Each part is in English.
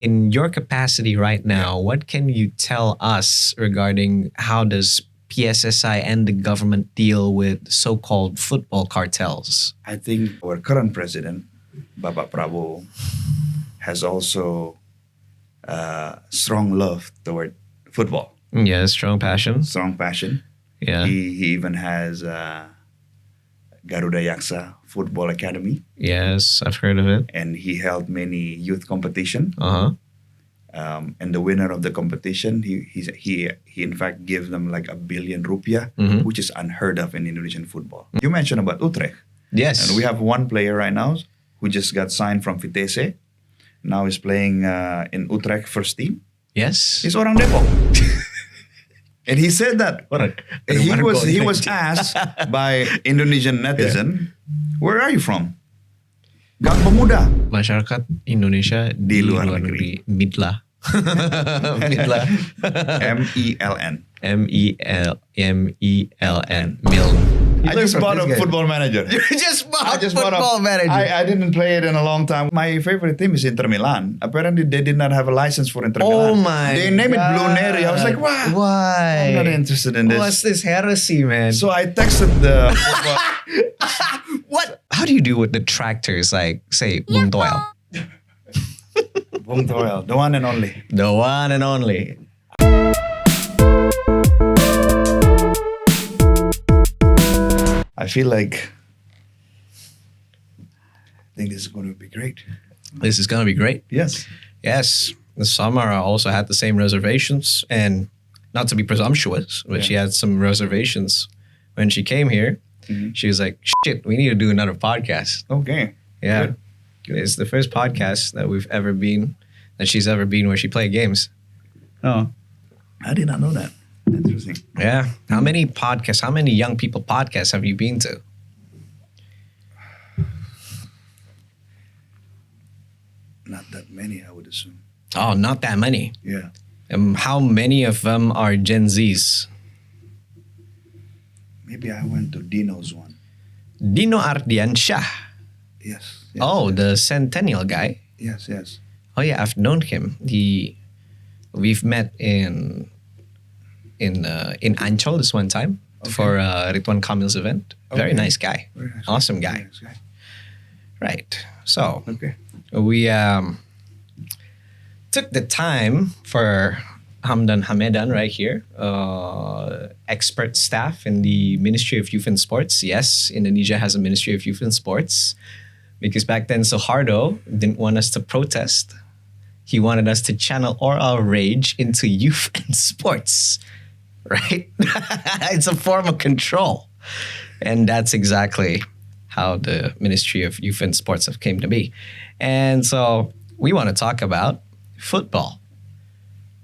In your capacity right now, what can you tell us regarding how does PSSI and the government deal with so-called football cartels? I think our current president, Bapak Prabowo, has also strong love toward football, Yeah, strong passion. strong passion. Yeah. He even has Garuda Yaksa Football Academy, Yes, I've heard of it. and he held many youth competition. Uh-huh. And the winner of the competition, he in fact gave them like 1 billion rupiah, Mhm. which is unheard of in Indonesian football. You mentioned about Utrecht, Yes. and we have one player right now who just got signed from Vitesse. Now he's playing in Utrecht first team. Yes. He's orang Depok. And he said that he was asked by Indonesian netizen, "Where are you from?" Gang Pemuda. Masyarakat Indonesia Di luar negeri. Midla. Midla. MELN. MELN. Miln. I just bought a football manager. You just I bought just bought a football manager. I didn't play it in a long time. My favorite team is Inter Milan. Apparently, they did not have a license for Inter Oh Milan. my They named it Blue God. Neri. I was like, wow. Why? I'm not interested in this. What's this heresy, man? So I texted the football. What? How do you do with the tractors like, say, Bung Toel? Bung Toel, the one and only. The one and only. I feel like I think this is going to be great. This is going to be great. Yes. Yes. The summer I also had the same reservations, and not to be presumptuous, but she had some reservations when she came here. Mhm. She was like, shit, we need to do another podcast. Okay. Yeah. It's the first podcast that she's ever been where she played games. Oh, I did not know that. Interesting. Yeah. How many young people podcasts have you been to? Not that many, I would assume. Oh, not that many. Yeah. How many of them are Gen Zs? Maybe I went to Dino's one. Dino Ardiansyah. Yes. Oh, the Centennial guy. Yes, yes. Oh yeah, I've known him. We've met in Ancol this one time for Ridwan Kamil's event. Very Okay. nice guy. Very nice. Awesome Very guy. nice guy. Right. So Okay. we took the time for Hamdan Hamedan right here, expert staff in the Ministry of Youth and Sports. Yes, Indonesia has a Ministry of Youth and Sports because back then Suharto didn't want us to protest. He wanted us to channel all our rage into youth and sports, right? It's a form of control. And that's exactly how the Ministry of Youth and Sports have came to be. And so we want to talk about football.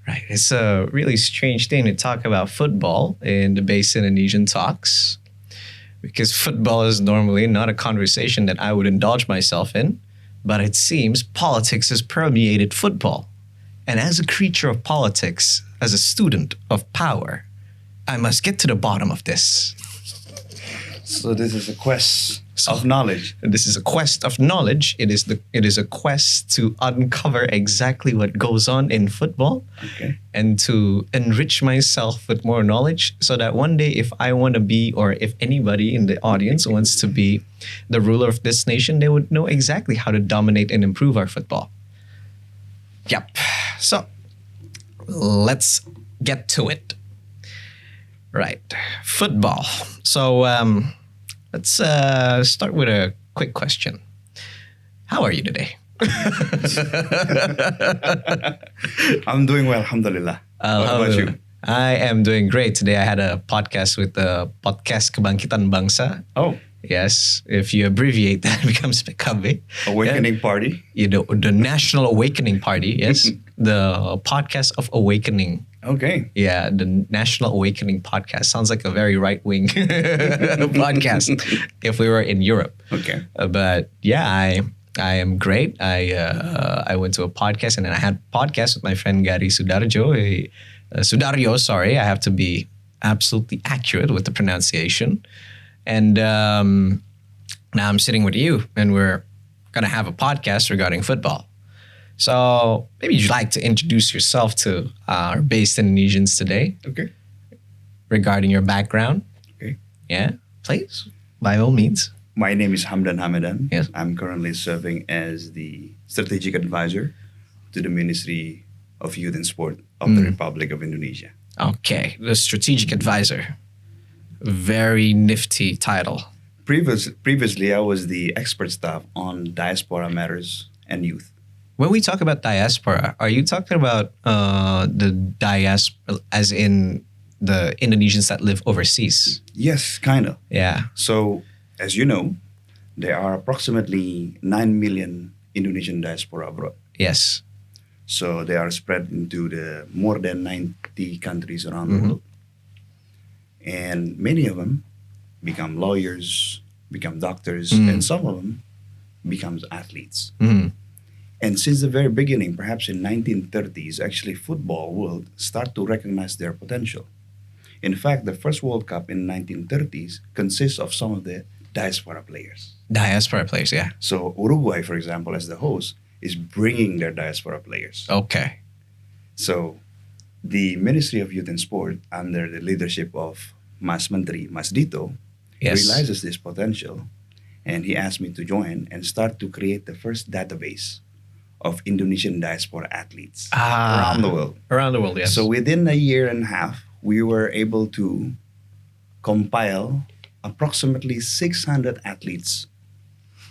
Right. It's a really strange thing to talk about football in the Base Indonesian talks because football is normally not a conversation that I would indulge myself in, but it seems politics has permeated football. And as a creature of politics, as a student of power, I must get to the bottom of this. So this is a quest of knowledge. And this is a quest of knowledge. It is a quest to uncover exactly what goes on in football Okay. and to enrich myself with more knowledge so that one day if I want to be or if anybody in the audience wants to be the ruler of this nation, they would know exactly how to dominate and improve our football. Yep. So let's get to it. Right. Football. So let's start with a quick question. How are you today? I'm doing well, alhamdulillah. What about you? I am doing great. Today I had a podcast with the Podcast Kebangkitan Bangsa. Oh, Yes, if you abbreviate that, it becomes PKB. Awakening Party. You know, the National Awakening Party, yes. The Podcast of Awakening. Okay. Yeah, the National Awakening Podcast. Sounds like a very right-wing podcast if we were in Europe. Okay. But yeah, I am great. I went to a podcast and then I had a podcast with my friend Gary Sudaryo, sorry. I have to be absolutely accurate with the pronunciation. And now I'm sitting with you and we're going to have a podcast regarding football. So maybe you'd like to introduce yourself to our based Indonesians today Okay. regarding your background. Okay. Yeah, please, by all means. My name is Hamdan Hamedan. Yes. I'm currently serving as the strategic advisor to the Ministry of Youth and Sport of the Republic of Indonesia. Okay, the strategic advisor. Very nifty title. Previously, I was the expert staff on diaspora matters and youth. When we talk about diaspora, are you talking about the diaspora as in the Indonesians that live overseas? Yes, kind of. Yeah. So, as you know, there are approximately 9 million Indonesian diaspora abroad. Yes. So they are spread into the more than 90 countries around the world. And many of them become lawyers, become doctors, and some of them becomes athletes. And since the very beginning, perhaps in 1930s, actually football world start to recognize their potential. In fact, the first World Cup in 1930s consists of some of the diaspora players. Diaspora players, yeah. So Uruguay, for example, as the host, is bringing their diaspora players. Okay. So the Ministry of Youth and Sport, under the leadership of Mas Menteri, Mas Dito, Yes. realizes this potential, and he asked me to join and start to create the first database of Indonesian diaspora athletes around the world. Around the world, yes. So within a year and a half, we were able to compile approximately 600 athletes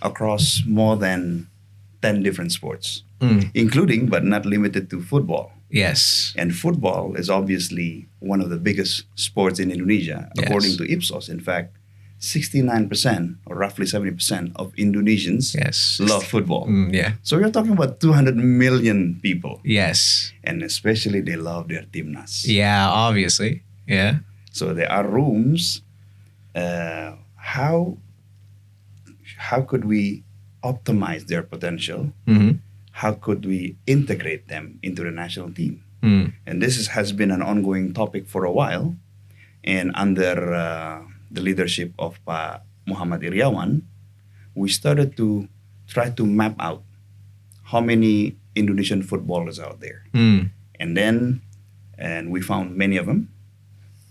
across more than 10 different sports, including but not limited to football. Yes. And football is obviously one of the biggest sports in Indonesia, according to Ipsos. In fact, 69% or roughly 70% of Indonesians love football. Yeah. So we're talking about 200 million people. Yes. And especially they love their timnas. Yeah, obviously. Yeah. So there are rooms. How could we optimize their potential? How could we integrate them into the national team? And this has been an ongoing topic for a while. And under the leadership of Muhammad Iriawan, we started to try to map out how many Indonesian footballers out there. And we found many of them.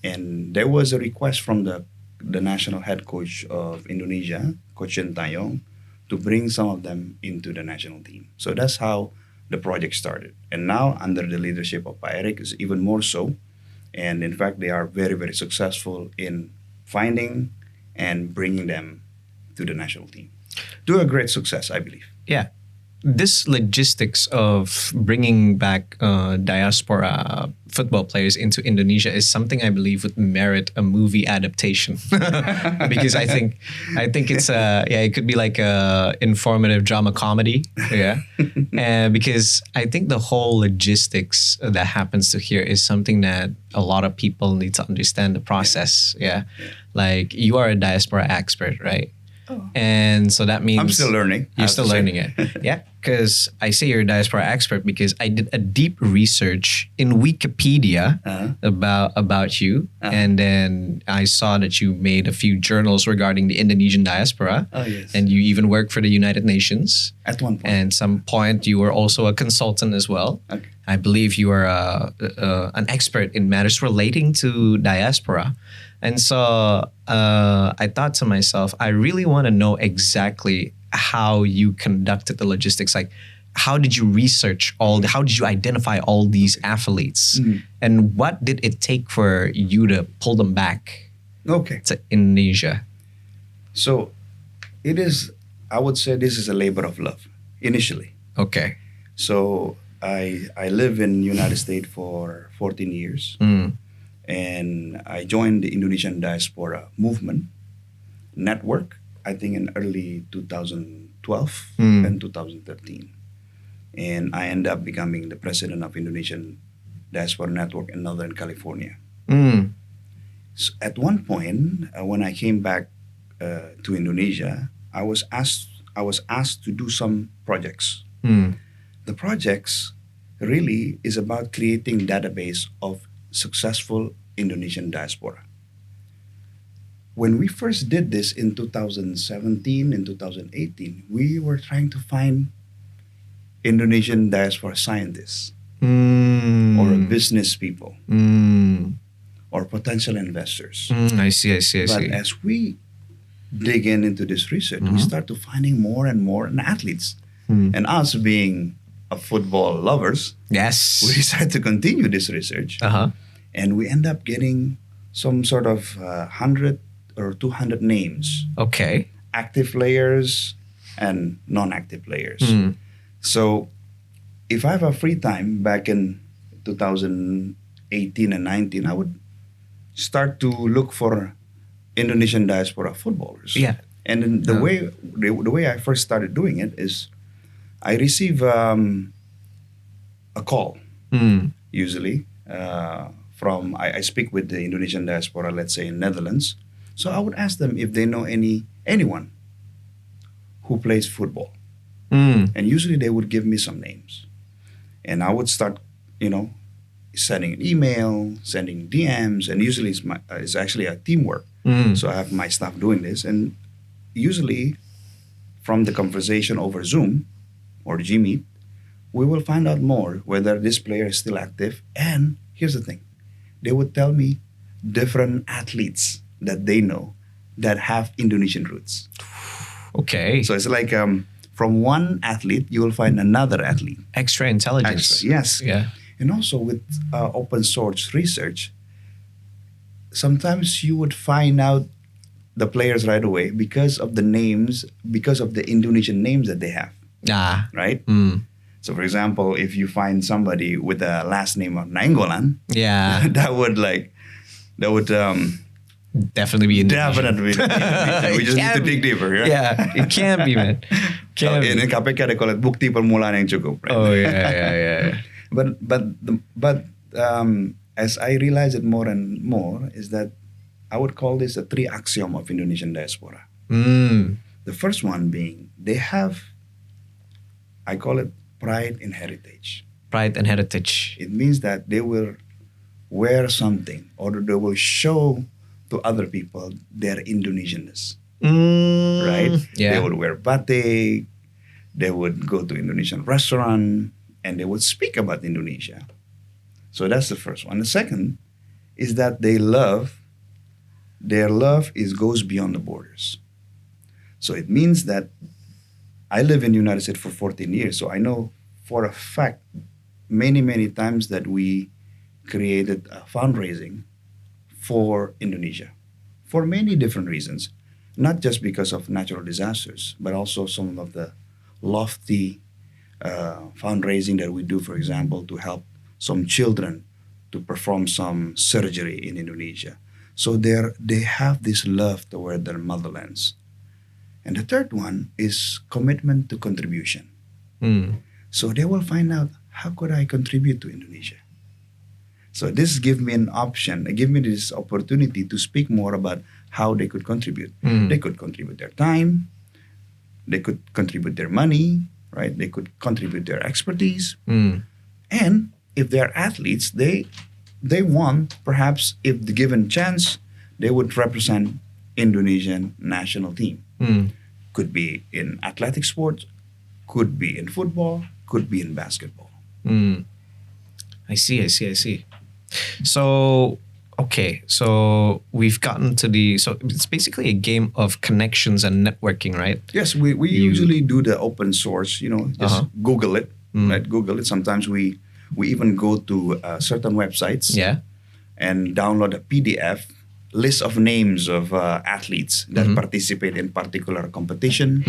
And there was a request from the national head coach of Indonesia, Coach Shin Tae-Yong, to bring some of them into the national team. So that's how the project started. And now, under the leadership of Pa Eric, is even more so. And in fact, they are very, very successful in finding and bringing them to the national team. To a great success, I believe. Yeah. This logistics of bringing back diaspora football players into Indonesia is something I believe would merit a movie adaptation because I think it's it could be like a informative drama comedy, and because I think the whole logistics that happens to here is something that a lot of people need to understand the process. Like you are a diaspora expert, right? And so that means I'm still learning. You're still learning it. Yeah. Because I say you're a diaspora expert because I did a deep research in Wikipedia about you. And then I saw that you made a few journals regarding the Indonesian diaspora. Oh, yes. And you even work for the United Nations. At one point. And some point you were also a consultant as well. Okay. I believe you are an expert in matters relating to diaspora. And so I thought to myself, I really want to know exactly how you conducted the logistics. Like, how did you research how did you identify all these athletes? And what did it take for you to pull them back to Indonesia? So I would say this is a labor of love initially. Okay. So I live in the United States for 14 years. And I joined the Indonesian Diaspora Movement Network, I think in early 2012 and 2013. And I ended up becoming the president of Indonesian Diaspora Network in Northern California. So at one point, when I came back to Indonesia, I was asked to do some projects. The projects really is about creating database of successful Indonesian diaspora. When we first did this in 2017 and 2018, we were trying to find Indonesian diaspora scientists or business people or potential investors. I see. But as we dig into this research, we start to finding more and more athletes. And us being a football lovers, Yes. we decide to continue this research. And we end up getting some sort of 100 or 200 names. Okay. Active players and non-active players. So if I have a free time back in 2018 and 19, I would start to look for Indonesian diaspora footballers. Yeah. And then the way I first started doing it is I receive a call, usually, from, I speak with the Indonesian diaspora, let's say in Netherlands. So I would ask them if they know anyone who plays football. And usually they would give me some names. And I would start, sending an email, sending DMs, and usually it's actually a teamwork. So I have my staff doing this. And usually from the conversation over Zoom or Gmeet, we will find out more whether this player is still active. And here's the thing. They would tell me different athletes that they know that have Indonesian roots. Okay. So it's like from one athlete, you will find another athlete. Extra intelligence. Yes. Yeah. And also with open source research, sometimes you would find out the players right away because of the names, because of the Indonesian names that they have. Right? So for example, if you find somebody with a last name of Nainggolan, that would definitely be Indonesian. Definitely. We just need to dig deeper. Right? Yeah, it can be, man. In KPK they call it bukti permulaan yang cukup. Right? Oh yeah. But as I realize it more and more is that I would call this a three axiom of Indonesian diaspora. The first one being they have, I call it pride in heritage. Pride and heritage. It means that they will wear something or they will show to other people their Indonesianness. Right? Yeah. They would wear batik, they would go to Indonesian restaurant, and they would speak about Indonesia. So that's the first one. The second is that their love goes beyond the borders. So it means that I live in the United States for 14 years, so I know for a fact many times that we created a fundraising for Indonesia for many different reasons, not just because of natural disasters, but also some of the lofty fundraising that we do, for example, to help some children to perform some surgery in Indonesia. So they have this love toward their motherlands. And the third one is commitment to contribution. So they will find out, how could I contribute to Indonesia? So this give me an option, give me this opportunity to speak more about how they could contribute. They could contribute their time, they could contribute their money, right? They could contribute their expertise. And if they're athletes, they want, perhaps if the given chance, they would represent Indonesian national team. Could be in athletic sports, could be in football, could be in basketball. I see. So, okay. So we've gotten to so it's basically a game of connections and networking, right? Yes, we usually do the open source, just Google it, right? Google it. Sometimes we even go to certain websites and download a PDF list of names of athletes that participate in particular competition.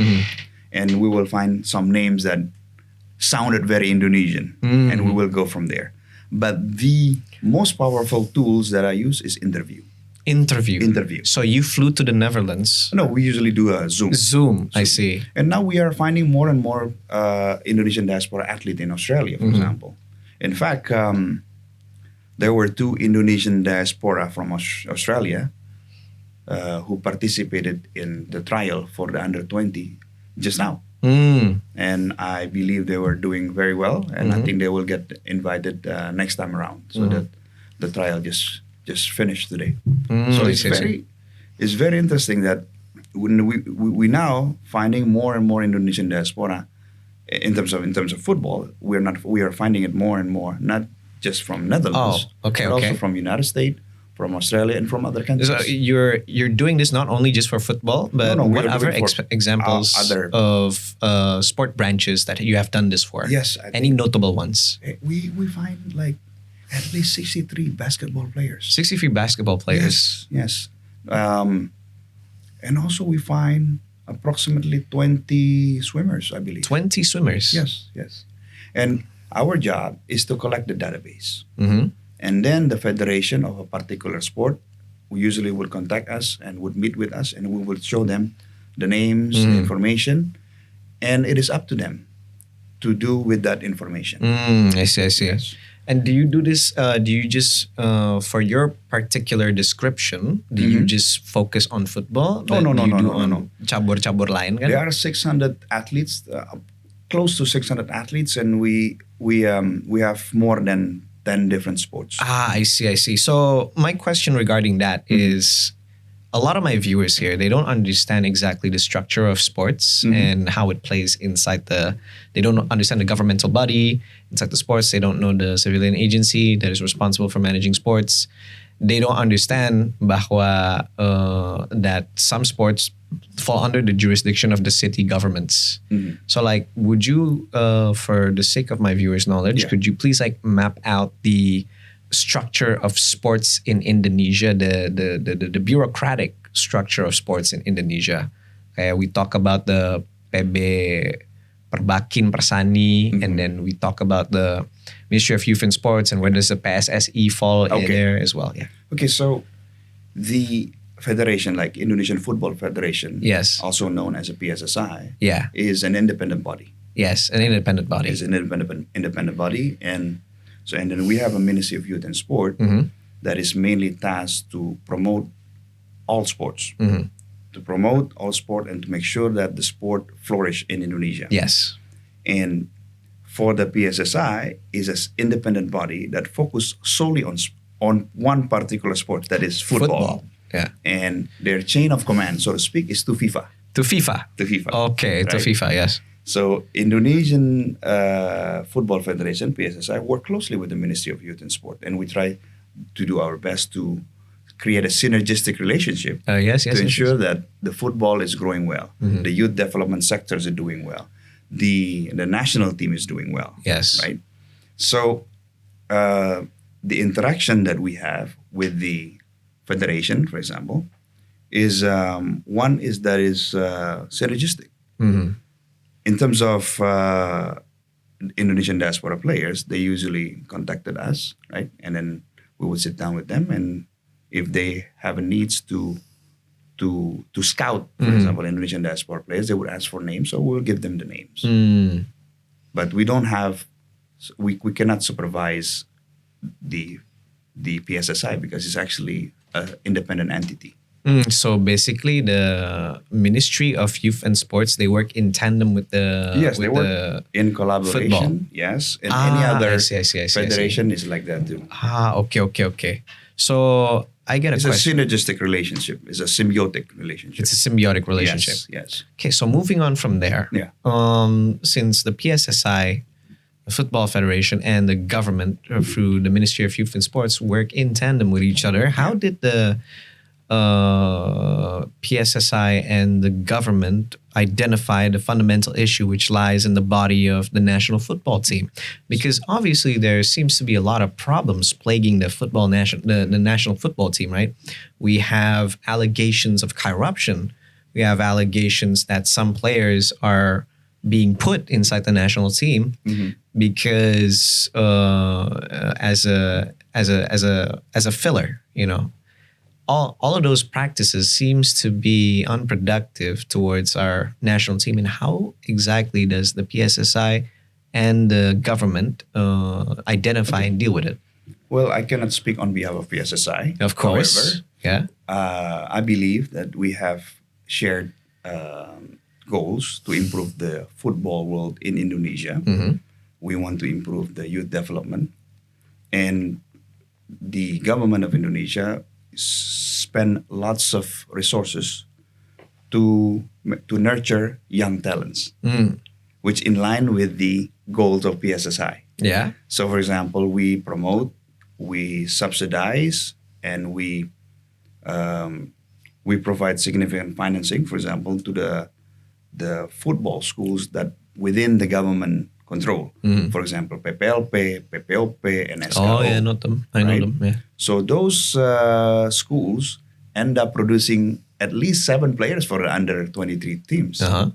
And we will find some names that sounded very Indonesian and we will go from there. But the most powerful tools that I use is interview. So you flew to the Netherlands? No, we usually do a Zoom. I see. And now we are finding more and more Indonesian diaspora athletes in Australia, for example. In fact, there were 2 Indonesian diaspora from Australia who participated in the trial for the under-20 just now. And I believe they were doing very well, and I think they will get invited next time around. So that the trial just finished today. So it's very interesting that when we now finding more and more Indonesian diaspora in terms of football, we are finding it more and more, not just from Netherlands, okay, but also okay. from United States, from Australia, and from other countries. So you're doing this not only just for football, but No, we what are other doing for, examples other- of sport branches that you have done this for? Yes, Any notable ones? we find like at least 63 basketball players. 63 basketball players. Yes. And also we find approximately 20 swimmers, I believe. 20 swimmers. Yes. And our job is to collect the database. Mm-hmm. And then the federation of a particular sport usually will contact us and would meet with us, and we will show them the names, the information, and it is up to them to do with that information. I see. Yes. And do you do this? Do you just for your particular description? Do you just focus on football? No. Cabur-cabur lain kan? There are 600 athletes, close to 600 athletes, and we have more than 10 different sports. I see. So my question regarding that is, a lot of my viewers here, they don't understand exactly the structure of sports and how it plays inside they don't understand the governmental body inside the sports. They don't know the civilian agency that is responsible for managing sports. They don't understand bahwa that some sports fall under the jurisdiction of the city governments. So like, would you, for the sake of my viewers' knowledge, could you please like map out the structure of sports in Indonesia, the bureaucratic structure of sports in Indonesia? We talk about the PB Perbakin Persani, and then we talk about the Ministry of Youth and Sports, and where does the PSSI fall in there as well? Yeah. Okay, so the federation, like Indonesian Football Federation, also known as a PSSI, is an independent body. Yes, an independent body. It's an independent body, and then we have a Ministry of Youth and Sport that is mainly tasked to promote all sports, to promote all sport and to make sure that the sport flourish in Indonesia. Yes, and for the PSSI is an independent body that focus solely on one particular sport, that is football. Yeah, and their chain of command, so to speak, is to FIFA. To FIFA. Okay, right? To FIFA. Yes. So Indonesian Football Federation (PSSI) work closely with the Ministry of Youth and Sport, and we try to do our best to create a synergistic relationship to ensure that the football is growing well, the youth development sectors are doing well, the national team is doing well. Yes. Right. So the interaction that we have with the federation, for example, is one is that is synergistic. In terms of Indonesian diaspora players, they usually contacted us, right? And then we would sit down with them, and if they have a needs to scout, for example, Indonesian diaspora players, they would ask for names, so we'll give them the names. But we don't have, we cannot supervise the PSSI because it's actually an independent entity. So basically, the Ministry of Youth and Sports, they work in tandem with the they work in collaboration. Football. Yes, and any other I see. federation is like that too. Okay. So I get a question. It's a synergistic relationship. It's a symbiotic relationship. It's a symbiotic relationship. Yes. Okay, so moving on from there. Yeah. Since the PSSI, the Football Federation, and the government through the Ministry of Youth and Sports work in tandem with each other, how did the PSSI and the government identify the fundamental issue which lies in the body of the national football team? Because obviously there seems to be a lot of problems plaguing the national football team, right? We have allegations of corruption. We have allegations that some players are being put inside the national team because as a filler, you know. All of those practices seems to be unproductive towards our national team. And how exactly does the PSSI and the government identify and deal with it? Well, I cannot speak on behalf of PSSI. Of course. However, I believe that we have shared goals to improve the football world in Indonesia. We want to improve the youth development. And the government of Indonesia spend lots of resources to nurture young talents. which in line with the goals of PSSI. Yeah. So, for example, we promote, we subsidize, and we provide significant financing, for example, to the football schools that within the government control. For example, PPLP, PPOP, and SKO. Oh, yeah, not them. I know right? them. Yeah. So those schools end up producing at least 7 players for the under 23 teams. Uh-huh.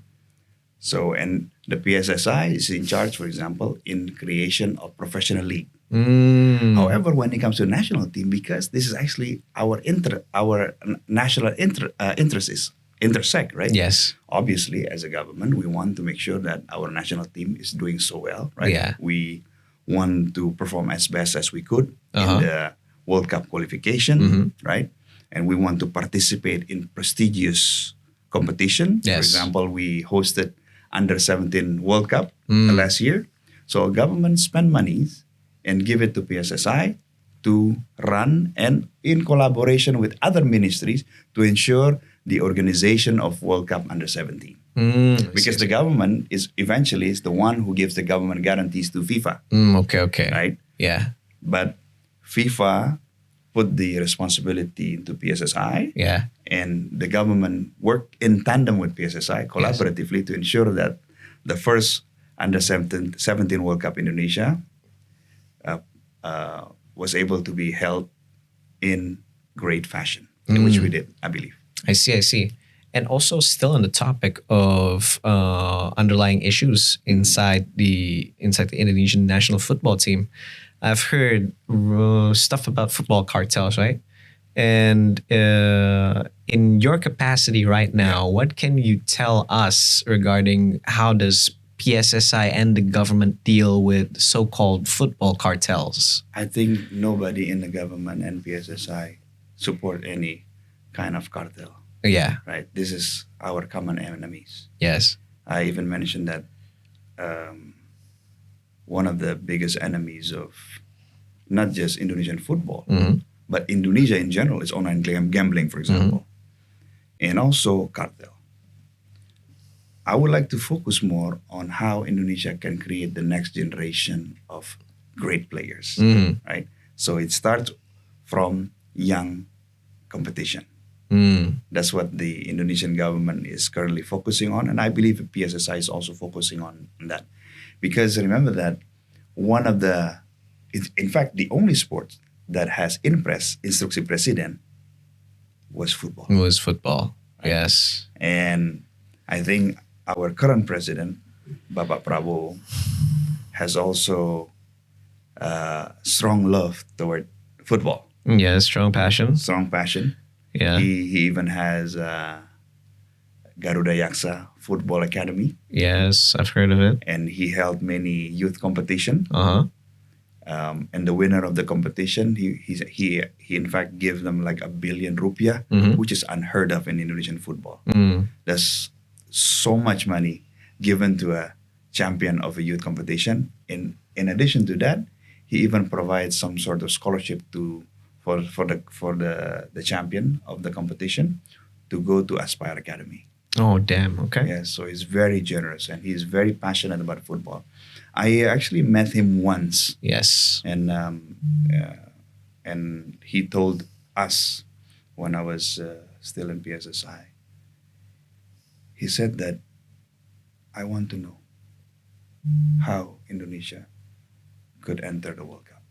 So, and the PSSI is in charge, for example, in creation of professional league. However, when it comes to national team, because this is actually our national interests intersect, right? Yes. Obviously, as a government, we want to make sure that our national team is doing so well, right? Yeah. We want to perform as best as we could Uh-huh. in the World Cup qualification, right? And we want to participate in prestigious competition. For Yes. example, we hosted under 17 World Cup last year. So government spend monies and give it to PSSI to run and in collaboration with other ministries to ensure the organization of World Cup under 17. Because the government is eventually the one who gives the government guarantees to FIFA, Okay. right? Yeah. But FIFA put the responsibility into PSSI, Yeah. and the government worked in tandem with PSSI collaboratively to ensure that the first under 17 World Cup Indonesia was able to be held in great fashion, which we did, I believe. I see. And also, still on the topic of underlying issues inside the Indonesian national football team, I've heard stuff about football cartels, right? And in your capacity right now, what can you tell us regarding how does PSSI and the government deal with so-called football cartels? I think nobody in the government and PSSI support any kind of cartel, Yeah. right? This is our common enemies. Yes. I even mentioned that one of the biggest enemies of not just Indonesian football, but Indonesia in general is online gambling, for example, and also cartel. I would like to focus more on how Indonesia can create the next generation of great players, right? So it starts from young competition. That's what the Indonesian government is currently focusing on, and I believe the PSSI is also focusing on that. Because remember that one of in fact, the only sport that has impressed Instruksi Presiden was football. It was football. Right. Yes. And I think our current president, Bapak Prabowo, has also strong love toward football. Yeah, strong passion. Strong passion. Yeah. He even has Garuda Yaksa Football Academy, Yes, I've heard of it. and he held many youth competition. Uh-huh. And the winner of the competition, he in fact gave them like 1 billion rupiah, which is unheard of in Indonesian football. There's so much money given to a champion of a youth competition. In addition to that, he even provides some sort of scholarship for the champion of the competition to go to Aspire Academy. Oh, damn. Okay. Yeah, so he's very generous and he's very passionate about football. I actually met him once, Yes. and he told us when I was still in PSSI. He said that I want to know how Indonesia could enter the World Cup.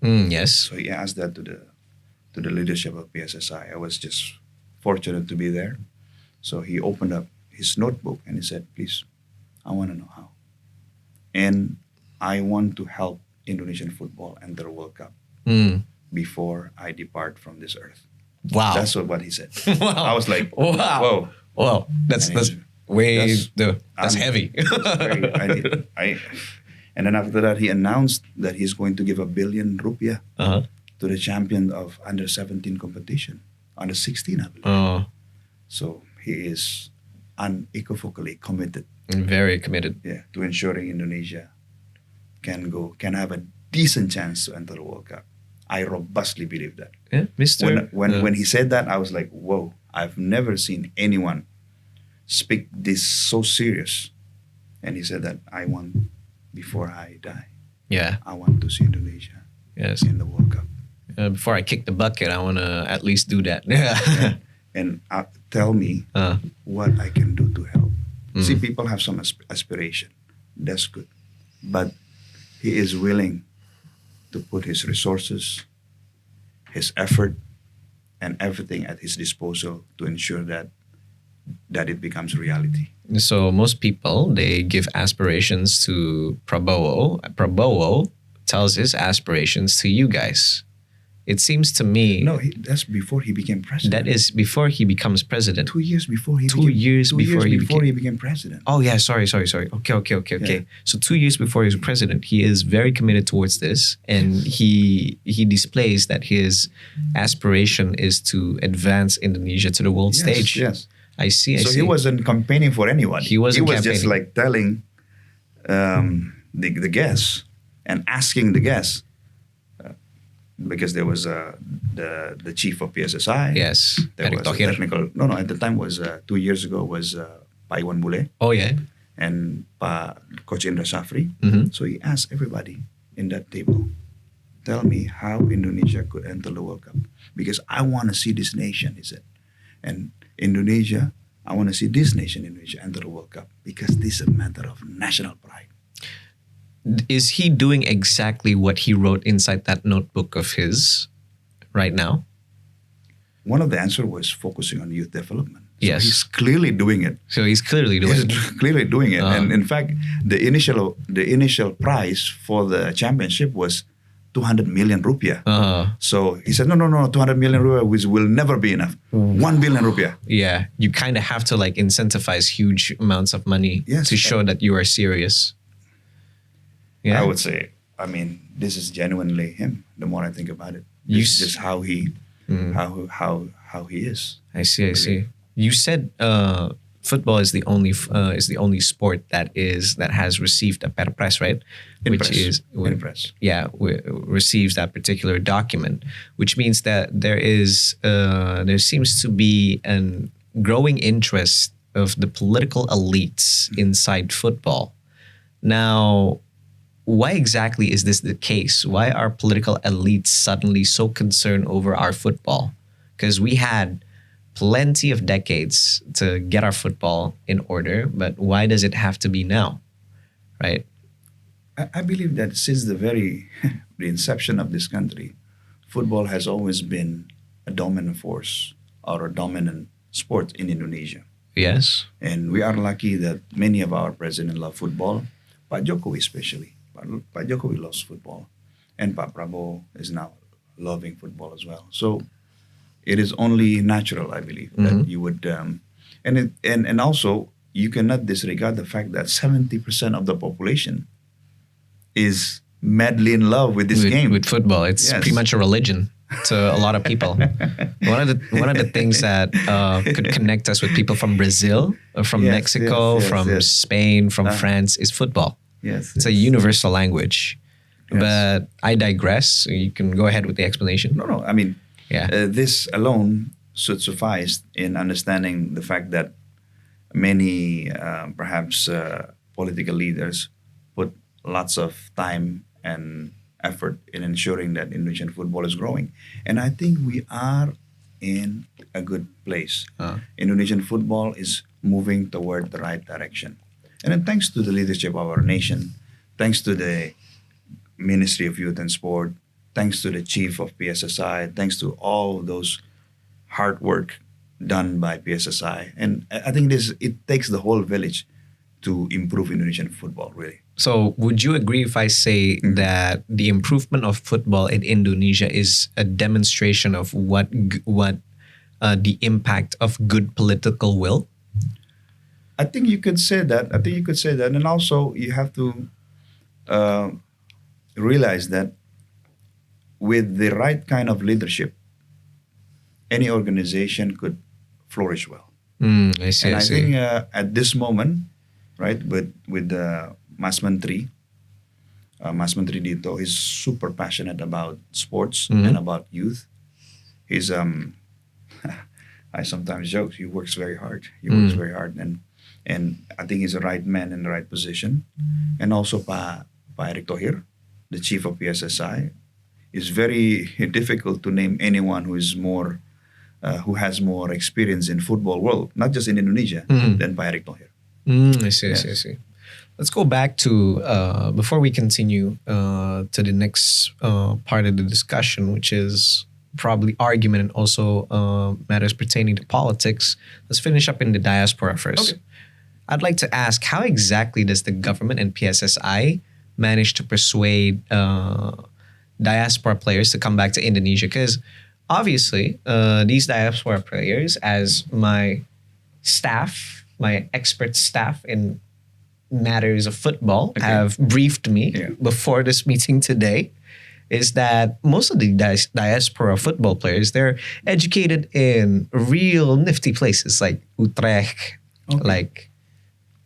Yes. So he asked that to the leadership of PSSI. I was just fortunate to be there. So he opened up his notebook and he said, "Please, I want to know how. And I want to help Indonesian football enter the World Cup before I depart from this earth." Wow. That's what he said. Wow. I was like, Wow. whoa. Well, that's And he's- way that's- that's heavy. And then after that, he announced that he's going to give 1 billion rupiah Uh-huh. to the champion of under 17 competition, under 16, I believe. Oh, So he is unequivocally committed, very committed. to ensuring Indonesia can have a decent chance to enter the World Cup. I robustly believe that. Yeah, Mister. When he said that, I was like, whoa! I've never seen anyone speak this so serious And he said that before I die, Yeah. I want to see Indonesia Yes. in the World Cup. Before I kick the bucket, I want to at least do that. Yeah. And tell me what I can do to help. See, people have some aspiration. That's good. But he is willing to put his resources, his effort, and everything at his disposal to ensure that it becomes reality. So most people, they give aspirations to Prabowo. Prabowo tells his aspirations to you guys. It seems to me... No, that's before he became president. That is before he becomes president. 2 years before he became president. Oh yeah, sorry. Okay. So 2 years before he was president, he is very committed towards this, and he displays that his aspiration is to advance Indonesia to the world stage. Yes. I see. So he wasn't campaigning for anyone. He was just like telling the guests and asking the guests. Because there was the chief of PSSI. Yes. There was a technical. No. At the time was 2 years ago was Pa Iwan Bule. Oh yeah. And Pa Coach Indra Safri. Mm-hmm. So he asked everybody in that table, tell me how Indonesia could enter the World Cup, because I want to see this nation. He said, and Indonesia, I want to see this nation, Indonesia, enter the World Cup, because this is a matter of national pride. Is he doing exactly what he wrote inside that notebook of his right now? One of the answers was focusing on youth development. So yes. He's clearly doing it. So he's clearly doing it. Clearly doing it. And in fact, the initial prize for the championship was 200 million rupiah. So he said, no, 200 million rupiah will never be enough. 1 billion rupiah. Yeah. You kind of have to like incentivize huge amounts of money to show that you are serious. Yeah. I would say, this is genuinely him. The more I think about it, this is just how he is. I see. You said football is the only sport that has received a perpres, right? Receives that particular document, which means that there seems to be an growing interest of the political elites inside football. Now, why exactly is this the case? Why are political elites suddenly so concerned over our football? Because we had plenty of decades to get our football in order, but why does it have to be now? Right? I believe that since the inception of this country, football has always been a dominant force or a dominant sport in Indonesia. Yes. And we are lucky that many of our presidents love football, Pak Jokowi especially. Pak Jokowi loves football, and Pak Prabowo is now loving football as well. So it is only natural, I believe, that you would, and also you cannot disregard the fact that 70% of the population is madly in love with this game, with football. It's pretty much a religion to a lot of people. One of the things that could connect us with people from Brazil, from Mexico, from Spain, from France is football. Yes, it's a universal language. Yes. But I digress. You can go ahead with the explanation. No. This alone should suffice in understanding the fact that many, perhaps, political leaders put lots of time and effort in ensuring that Indonesian football is growing. And I think we are in a good place. Indonesian football is moving toward the right direction. And then thanks to the leadership of our nation, thanks to the Ministry of Youth and Sport, thanks to the chief of PSSI, thanks to all those hard work done by PSSI. And I think it takes the whole village to improve Indonesian football, really. So would you agree if I say that the improvement of football in Indonesia is a demonstration of what the impact of good political will? I think you could say that. And also you have to realize that with the right kind of leadership, any organization could flourish well. I see. I think at this moment, right, with Mas Menteri Dito, he's super passionate about sports and about youth. He's I sometimes joke he works very hard. And And I think he's the right man in the right position. And also Pa Eric Thohir, the chief of PSSI. It's very difficult to name anyone who is more, who has more experience in football world, not just in Indonesia, than Pa Eric Thohir. I see, I see. Let's go back to, before we continue to the next part of the discussion, which is probably argument and also matters pertaining to politics. Let's finish up in the diaspora first. Okay. I'd like to ask, how exactly does the government and PSSI manage to persuade diaspora players to come back to Indonesia? Because obviously, these diaspora players, as my staff, my expert staff in matters of football, have briefed me before this meeting today, is that most of the diaspora football players, they're educated in real nifty places like Utrecht, like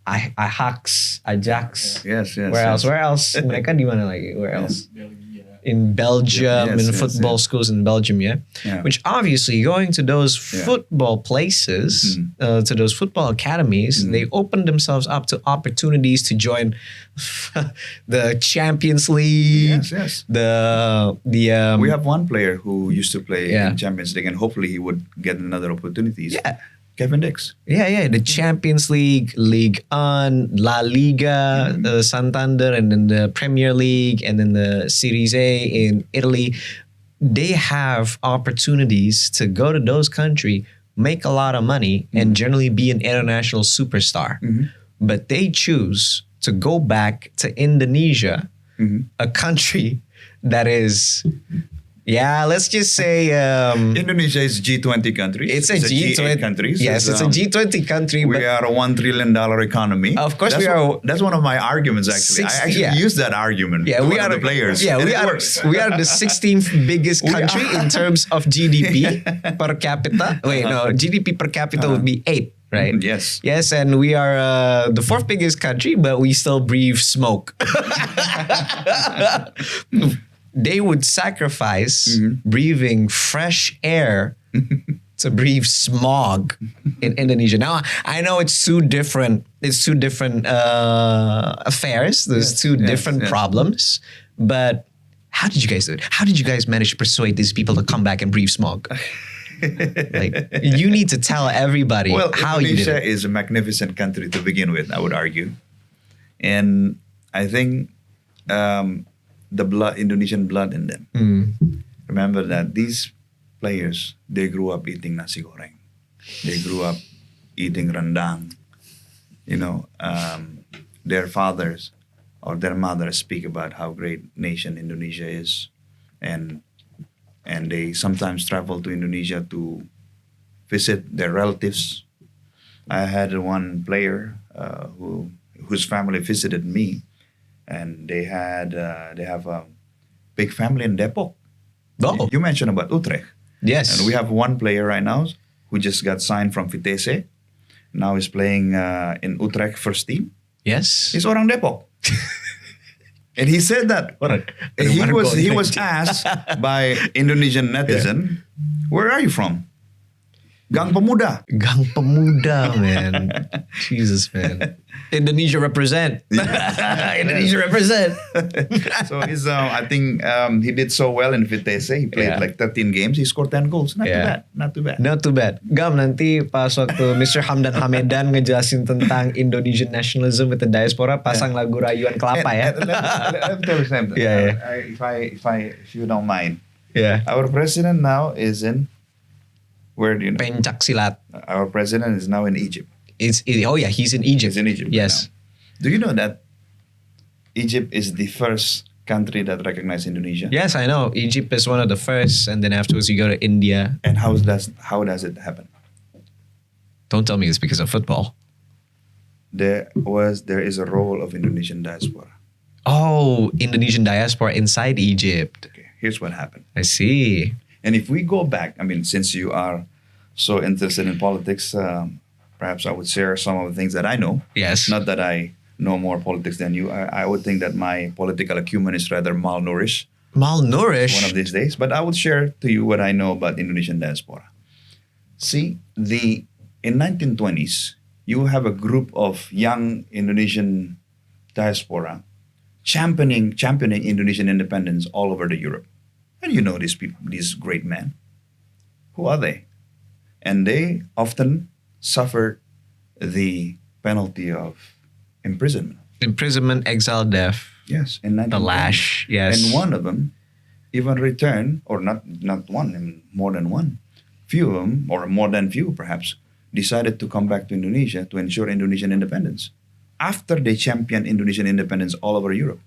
Ajax. Yes. Where else? Mereka di mana lagi? Where else? In Belgium, in football schools in Belgium, which obviously going to those football places, to those football academies, they open themselves up to opportunities to join the Champions League. Yes. We have one player who used to play in Champions League, and hopefully he would get another opportunities. Kevin Dix. The Champions League, Ligue 1, La Liga, Santander, and then the Premier League, and then the Series A in Italy. They have opportunities to go to those countries, make a lot of money, and generally be an international superstar. But they choose to go back to Indonesia, a country that is... let's just say... Indonesia is G20 country. It's a G20 country. Yes, it's a G20 country. We are a $1 trillion economy. Of course, that's one of my arguments, actually. I actually use that argument to one of the players. We are the 16th biggest country in terms of GDP per capita. Wait, no, GDP per capita would be 8. Right. Yes. Yes, and we are the 4th biggest country, but we still breathe smoke. They would sacrifice breathing fresh air to breathe smog in Indonesia. Now, I know it's two different affairs. There's two different problems. But how did you guys do it? How did you guys manage to persuade these people to come back and breathe smog? You need to tell everybody how you did it. Indonesia is a magnificent country to begin with, I would argue. And I think... the Indonesian blood in them. Remember that these players, they grew up eating nasi goreng. They grew up eating rendang. Their fathers or their mothers speak about how great nation Indonesia is. And they sometimes travel to Indonesia to visit their relatives. I had one player whose family visited me. And they have a big family in Depok. Oh. You mentioned about Utrecht. Yes. And we have one player right now who just got signed from Vitesse. Now he's playing in Utrecht first team. Yes. He's orang Depok. And he said that. He was asked by Indonesian netizen, where are you from? Gang Pemuda. Gang Pemuda, man. Jesus, man. Indonesia represent. Indonesia represent. So he's, I think he did so well in Vitesse. He played like 13 games. He scored 10 goals. Not too bad. Gam, nanti pas waktu Mr. Hamdan Hamedan ngejelasin tentang Indonesian nationalism with the diaspora, pasang lagu Rayuan Kelapa ya. Let me tell you something. If you don't mind. Our president now is in... Where do you know? Pencak silat. Our president is now in Egypt. He's in Egypt. He's in Egypt. Yes. Right now. Do you know that Egypt is the first country that recognized Indonesia? Yes, I know. Egypt is one of the first, and then afterwards you go to India. And how does it happen? Don't tell me it's because of football. There is a role of Indonesian diaspora. Oh, Indonesian diaspora inside Egypt. Okay, here's what happened. I see. And if we go back, I mean, since you are so interested in politics, perhaps I would share some of the things that I know. Yes. Not that I know more politics than you. I would think that my political acumen is rather malnourished. Malnourished? One of these days. But I would share to you what I know about Indonesian diaspora. See, in 1920s, you have a group of young Indonesian diaspora championing Indonesian independence all over the Europe. And you know these people, these great men. Who are they? And they often suffered the penalty of imprisonment. Imprisonment, exile, death. Yes, in The 1920. lash, yes. And one of them even returned, or not one, I mean, more than one. Few of them, or more than few perhaps, decided to come back to Indonesia to ensure Indonesian independence after they championed Indonesian independence all over Europe.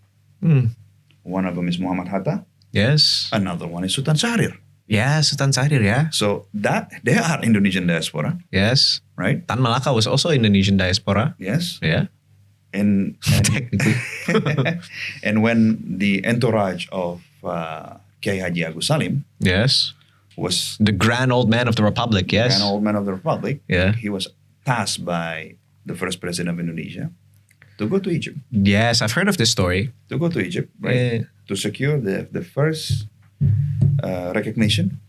Mm. One of them is Muhammad Hatta. Yes. Another one is Sultan Syahrir. Yeah, Sultan Syahrir, yeah. So that they are Indonesian diaspora, Yes. right? Tan Malaka was also Indonesian diaspora. Yes. Yeah. And Technically. and when the entourage of Kiai Haji Agus Salim Yes. was The grand old man of the Republic, yes. an old man of the Republic, Yeah. he was tasked by the first president of Indonesia to go to Egypt. Yes, I've heard of this story. To go to Egypt, right? Yeah. To secure the first recognition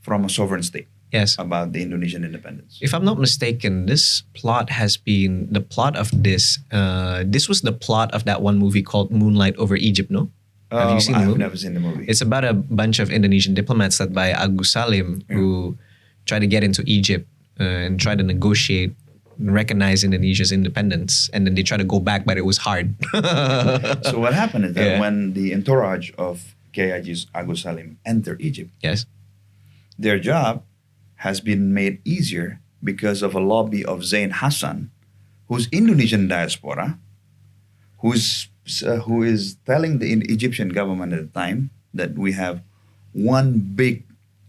from a sovereign state Yes. about the Indonesian independence. If I'm not mistaken, this plot has been the plot of this. This was the plot of that one movie called Moonlight Over Egypt, no? Have you seen the I've movie? never seen the movie. It's about a bunch of Indonesian diplomats led by Agus Salim who try to get into Egypt and try to negotiate and recognize Indonesia's independence. And then they try to go back, but it was hard. So what happened is that Yeah. when the entourage of Kiai Haji Agus Salim entered Egypt, Yes. their job has been made easier because of a lobby of Zain Hassan, who's Indonesian diaspora, who is telling the Egyptian government at the time that we have one big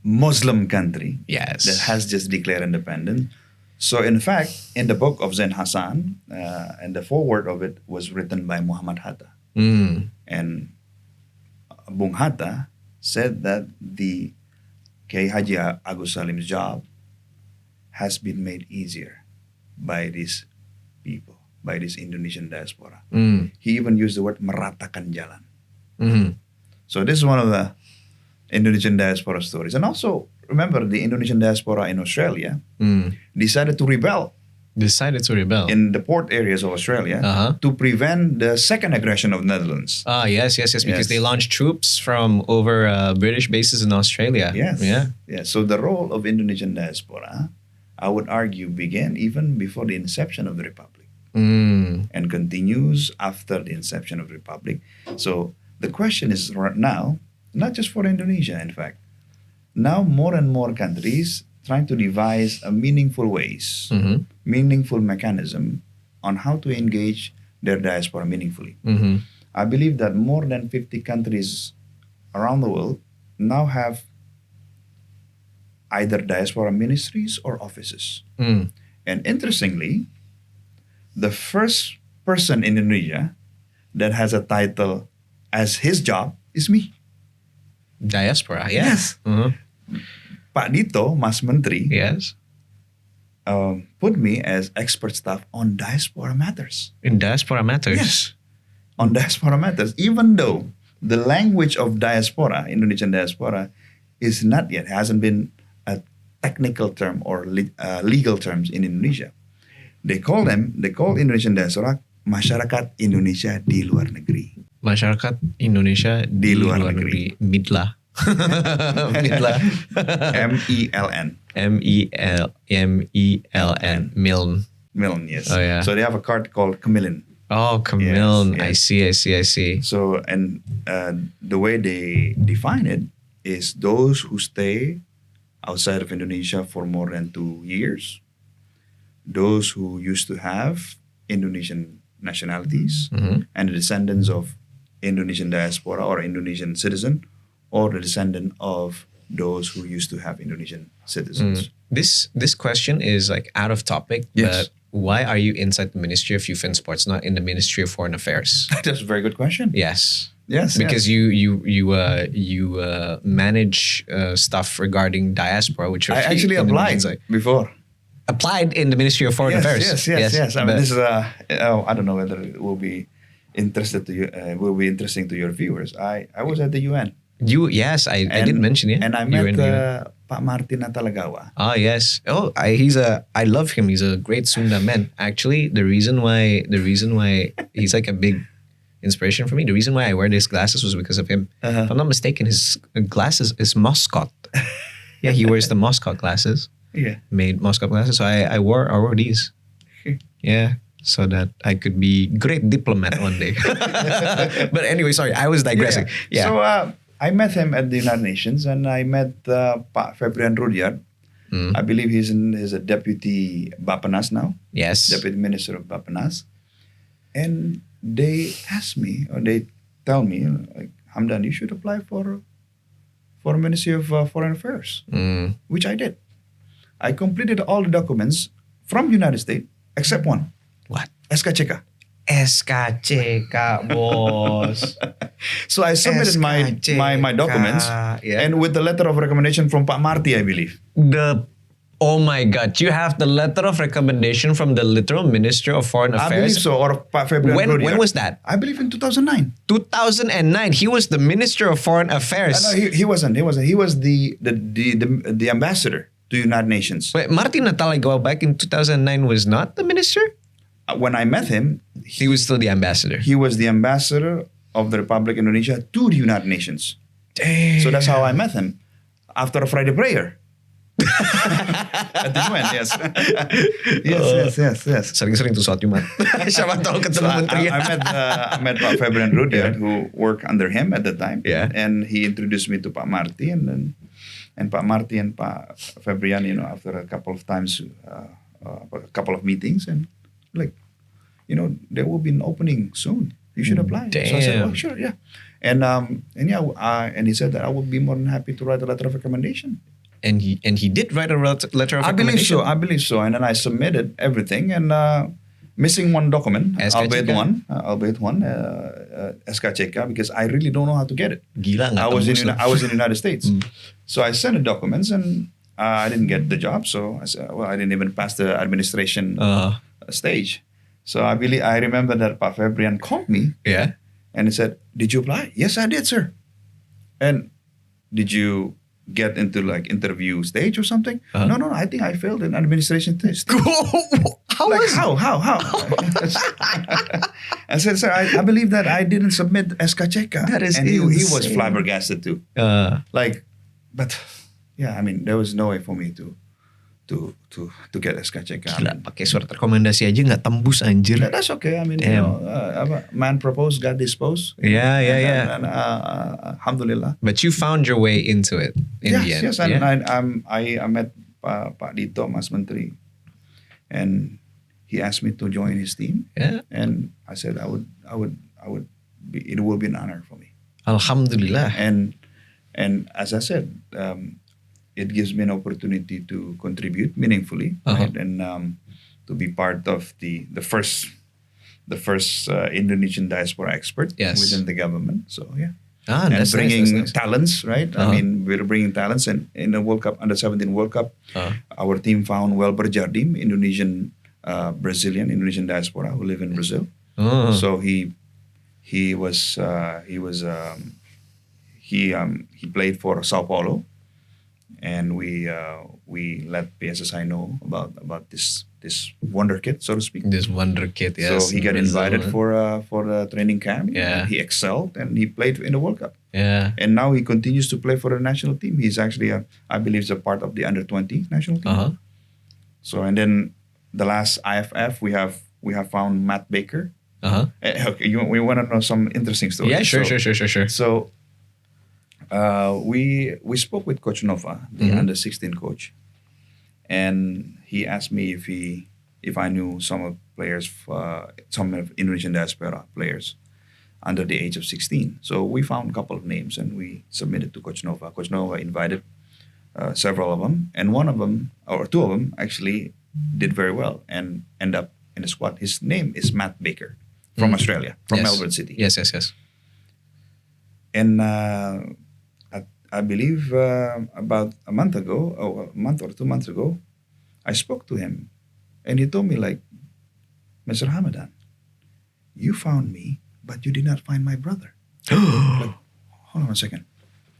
Muslim country Yes. that has just declared independence. So in fact, in the book of Zain Hassan, and the foreword of it was written by Muhammad Hatta. Mm. And Bung Hatta said that the Kiai Haji Agus Salim's job has been made easier by these people, by this Indonesian diaspora. Mm. He even used the word meratakan jalan. Mm. So this is one of the Indonesian diaspora stories. And also, remember, the Indonesian diaspora in Australia Mm. decided to rebel Decided to rebel. in the port areas of Australia Uh-huh. to prevent the second aggression of Netherlands. Yes, because Yes. they launched troops from over British bases in Australia. Yes. Yeah. Yeah. So the role of Indonesian diaspora, I would argue, began even before the inception of the Republic Mm. and continues after the inception of the Republic. So the question is right now, not just for Indonesia, in fact, now more and more countries trying to devise a meaningful ways, Mm-hmm. meaningful mechanism on how to engage their diaspora meaningfully. Mm-hmm. I believe that more than 50 countries around the world now have either diaspora ministries or offices. Mm. And interestingly, the first person in Indonesia that has a title as his job is me. Diaspora, yeah. Yes. Uh-huh. Pak Dito, Mas Menteri, Yes. put me as expert staff on diaspora matters. In diaspora matters. Yes. On diaspora matters, even though the language of diaspora, Indonesian diaspora, is not yet, hasn't been a technical term or legal terms in Indonesia. They call Indonesian diaspora masyarakat Indonesia di luar negeri. Masyarakat Indonesia Di luar negeri. Midla. Midla. MELN. MELN. Miln. Miln, yes. Oh, yeah. So they have a card called Camillin. Oh, Camille. Yes, I see. So, and the way they define it is those who stay outside of Indonesia for more than 2 years, those who used to have Indonesian nationalities, Mhm. and the descendants of Indonesian diaspora or Indonesian citizen, or the descendant of those who used to have Indonesian citizens. This question is like out of topic, Yes. but why are you inside the Ministry of Youth and Sports, not in the Ministry of Foreign Affairs? That's a very good question. Yes. Yes, Because you manage stuff regarding diaspora, which I actually applied before. applied in the Ministry of Foreign Affairs. Yes. I mean, but- this is I don't know whether it will be interested to you. Will be interesting to your viewers. I was at the UN. I did mention it. and I You were met in the UN. Pak Martin Natalagawa. Ah, yes. I love him. He's a great Sunda man. Actually, the reason why he's like a big inspiration for me, the reason why I wear these glasses was because of him. If I'm not mistaken, his glasses is Moscot. Yeah, he wears the Moscot glasses. Yeah. Made Moscot glasses. So I wore these. Yeah. So that I could be great diplomat one day. But anyway, sorry, I was digressing. Yeah. So I met him at the United Nations, and I met Pak Febrian Rudyard. I believe he's a deputy Bapenas now. Yes. Deputy Minister of Bapenas. And they ask me, or they tell me, like, Hamdan, you should apply for Ministry of Foreign Affairs, which I did. I completed all the documents from United States except one. What? SKCK. SKCK, boss. So I submitted my documents, and with the letter of recommendation from Pak Marty, I believe. Oh my God! You have the letter of recommendation from the literal Minister of Foreign Affairs. I believe so, or Pak Febrian Rudyard. When was that? I believe in 2009. 2009. He was the Minister of Foreign Affairs. No, he wasn't. He was the ambassador to United Nations. Wait, Martin Natalagawa back in 2009 was not the minister? When I met him, he was still the ambassador. He was the ambassador of the Republic of Indonesia to the United Nations. Damn. So that's how I met him, after a Friday prayer. At the UN, yes. Yes. Sering-sering tuh sholat Jumat. Siapa tahu ketemu menteri. I met Pak Febrian Rudyard, who worked under him at the time. Yeah. And he introduced me to Pak Marty, and Pak Marty and Pak Febrian, after a couple of times, a couple of meetings, and like, there will be an opening soon. You should apply. Damn. So I said, well, sure, yeah. And he said that I would be more than happy to write a letter of recommendation. And he did write a letter of recommendation. I believe so. And then I submitted everything, and missing one document, albeit one, SKCK, because I really don't know how to get it. Gila, I was in the United States, so I sent the documents, and I didn't get the job. So I said, well, I didn't even pass the administration stage. So I remember that Pak Febrian called me, and he said, "Did you apply?" "Yes, I did, sir." "And did you get into like interview stage or something?" No, I think I failed an administration test. How? I said, "Sir, I believe that I didn't submit SKCK." That is and he was insane. flabbergasted too. But yeah, I mean, there was no way for me to get SKCK. Gila, pakai surat rekomendasi aja nggak tembus anjir. That's okay. I mean, man proposed, God disposed. Yeah. And, alhamdulillah. But you found your way into it in the end. Yes, and I met Pak Dito, Mas Menteri, and he asked me to join his team. Yeah. And I said I would be. It will be an honor for me. Alhamdulillah. And as I said, it gives me an opportunity to contribute meaningfully, right? And to be part of the first Indonesian diaspora expert within the government. So yeah. And that's bringing nice. talents, right? I mean, we're bringing talents, and in the World Cup, under-17 World Cup, our team found Welber Jardim, Indonesian diaspora who live in Brazil. So he played for Sao Paulo, and we let PSSI know about this wonder kid, so to speak. This wonder kid, yes. So he got invited for the training camp. Yeah. He excelled, and he played in the World Cup. Yeah. And now he continues to play for the national team. He's actually, I believe, a part of the under-20 national team. So, and then the last IFF, we have found Matt Baker. Okay, we want to know some interesting stories. Yeah, sure. So, we spoke with Coach Nova, the under-16 coach, and he asked me if I knew some of Indonesian diaspora players under the age of 16. So we found a couple of names, and we submitted to Coach Nova. Coach Nova invited several of them, and one of them, or two of them, actually did very well and end up in the squad. His name is Matt Baker from Australia, from Melbourne City. Yes. And I believe about a month or 2 months ago, I spoke to him, and he told me, like, "Mr. Hamedan, you found me, but you did not find my brother." Like, hold on a second.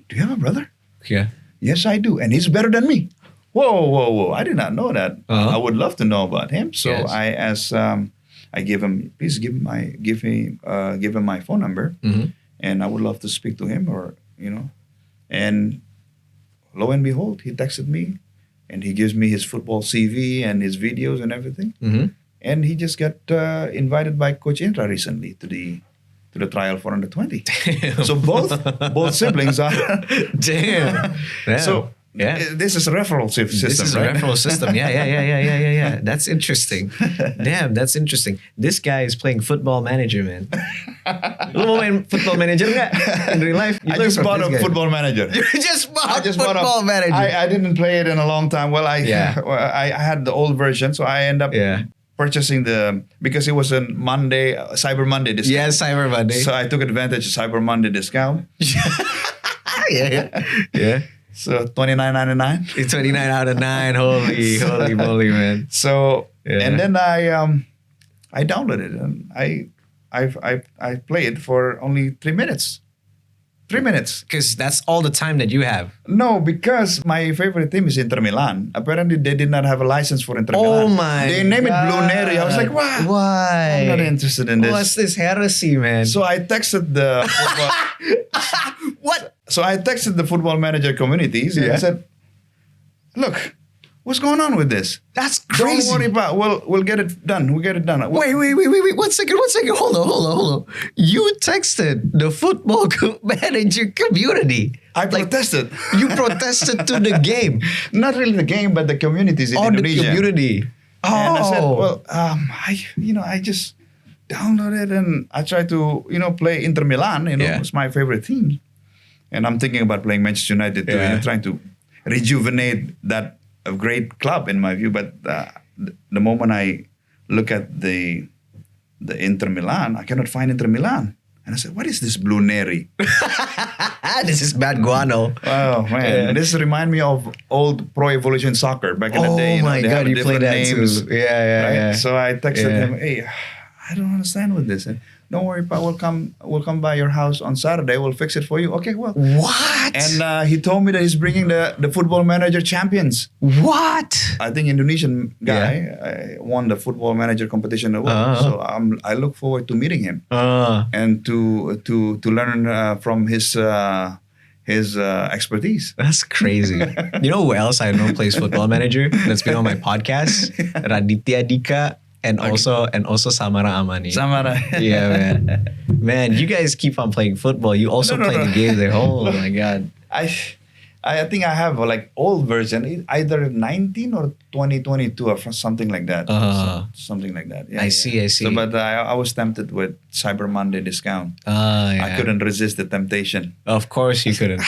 Do you have a brother? Yeah. Yes, I do. And he's better than me. Whoa, whoa, whoa. I did not know that. Uh-huh. I would love to know about him. So Yes. I asked, I gave him, please give him my phone number. Mhm. And I would love to speak to him and lo and behold, he texted me and he gives me his football CV and his videos and everything. Mhm. And he just got invited by Coach Indra recently to the trial for under 20. So both siblings are. Damn. Yeah. So yeah. this is a referral system. This is right? a referral system. Yeah. That's interesting. Damn, that's interesting. This guy is playing Football Manager, man. Lu mau main Football Manager nggak? In real life? You I learn just from bought this a guy. Football Manager. You just bought I just bought Football Manager. I didn't play it in a long time. Well, Yeah. I had the old version, so I end up Yeah. purchasing because it was a Monday, Cyber Monday discount. Yeah, Cyber Monday. So I took advantage of Cyber Monday discount. yeah. So $29.99. It's 29 out of 9. Holy moly, man. So Yeah. and then I downloaded it and I played for only 3 minutes. 3 minutes. Because that's all the time that you have. No, because my favorite team is Inter Milan. Apparently, they did not have a license for Inter Oh Milan. my They named it Blue God. Neri. I was like, wow. Why? I'm not interested in this. What's this heresy, man? So I texted the football, What? so I texted the football manager communities and Yeah. I said, look, what's going on with this? That's crazy. Don't worry about. We'll get it done. We'll get it done. Wait. 1 second. Hold on. You texted the football manager community. I protested. You protested to the game. Not really the game, but the communities in On the Indonesia. community. And I said, Oh. well, I just downloaded and I tried to, play Inter Milan. Yeah. It's my favorite team. And I'm thinking about playing Manchester United too, Yeah. trying to rejuvenate that a great club in my view. But the moment I look at the Inter Milan, I cannot find Inter Milan. And I said, what is this Blue Neri? This is bad guano. Oh man, Yeah. this remind me of old Pro Evolution Soccer back in the day. Oh my they have God, you played different that too. Yeah. right? So I texted Yeah. him, hey, I don't understand with this. And, don't worry, Pa, we'll come by your house on Saturday. We'll fix it for you. Okay, well. What? And he told me that he's bringing the Football Manager champions. What? I think Indonesian guy won the Football Manager competition award. So I look forward to meeting him and to learn from his expertise. That's crazy. You know who else I know plays Football Manager that's been on my podcast? Raditya Dika and also Samara Amani. Samara. Yeah, man, you guys keep on playing football. You also No. play the game there. Oh my God. I think I have like old version, either 19 or 2022 or something like that. Something like that. Yeah, I see. So, but I was tempted with Cyber Monday discount. Yeah. I couldn't resist the temptation. Of course you couldn't.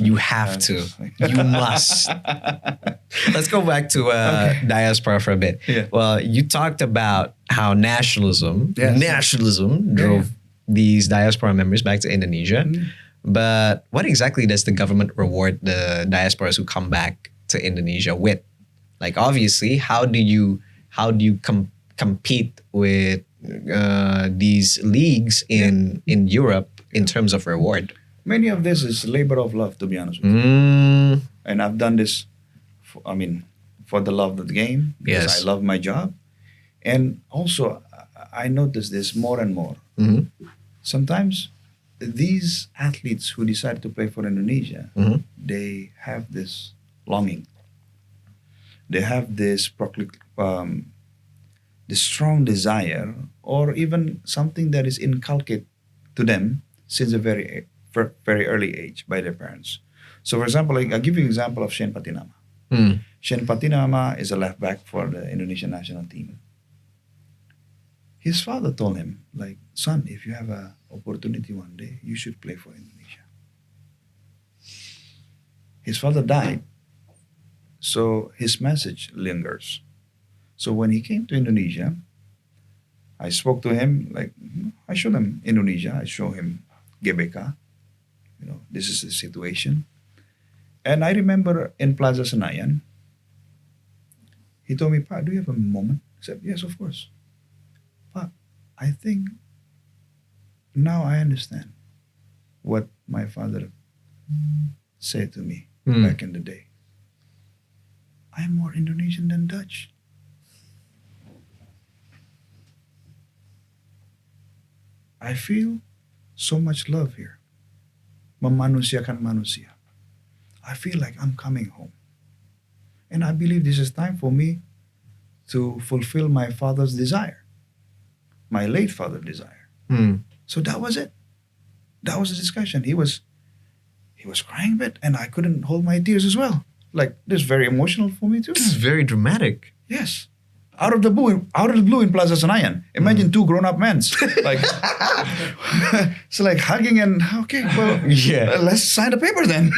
You have to. You must. Let's go back to diaspora for a bit. Yeah. Well, you talked about how nationalism Yes. drove these diaspora members back to Indonesia. But what exactly does the government reward the diasporas who come back to Indonesia with? Like, obviously, how do you compete with these leagues in Europe in terms of reward? Many of this is labor of love, to be honest with you. And I've done this, for the love of the game, because Yes. I love my job. And also, I notice this more and more. Sometimes these athletes who decide to play for Indonesia, they have this longing. They have this this strong desire, or even something that is inculcated to them since a very early age by their parents. So, for example, I'll give you an example of SHIN Patinama. SHIN Patinama is a left back for the Indonesian national team. His father told him, like, son, if you have an opportunity one day, you should play for Indonesia. His father died, so his message lingers. So when he came to Indonesia, I spoke to him, like, I showed him Indonesia, I show him GBK, this is the situation. And I remember in Plaza Senayan, he told me, Pa, do you have a moment? I said, yes, of course. Pa, I think now I understand what my father said to me. back in the day. I'm more Indonesian than Dutch. I feel so much love here. Memanusiakan manusia. I feel like I'm coming home. And I believe this is time for me to fulfill my father's desire, my late father's desire. So that was it. That was the discussion. He was crying a bit, and I couldn't hold my tears as well. Like, this is very emotional for me too. This is very dramatic. Yes. Out of the blue in Plaza Senayan. Imagine two grown-up men. Like, so like hugging and, okay, well, let's sign the paper then.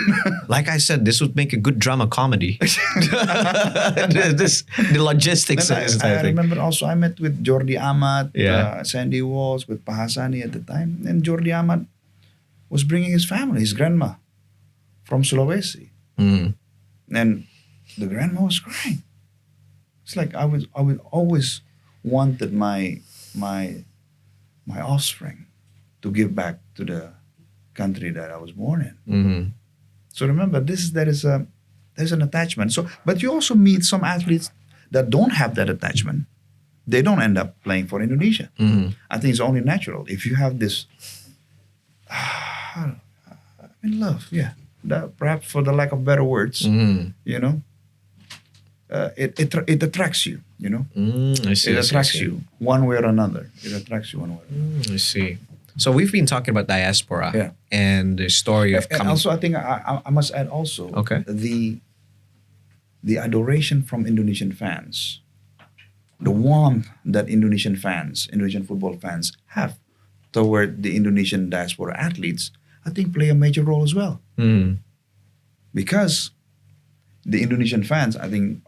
Like I said, this would make a good drama comedy. The logistics. I remember also I met with Jordi Amat, Sandy Walls, with Pahasani at the time. And Jordi Amat was bringing his family, his grandma from Sulawesi. And the grandma was crying. It's like I would always wanted my offspring to give back to the country that I was born in. So remember, there's an attachment. So, but you also meet some athletes that don't have that attachment. They don't end up playing for Indonesia. I think it's only natural. If you have this, love, that, perhaps for the lack of better words, you know. It attracts you, you know. I see. It attracts you one way or another. It attracts you one way or another. I see. So we've been talking about diaspora and the story of coming. And also, I think I must add also the adoration from Indonesian fans, the warmth that Indonesian football fans have toward the Indonesian diaspora athletes, I think play a major role as well. Because the Indonesian fans, I think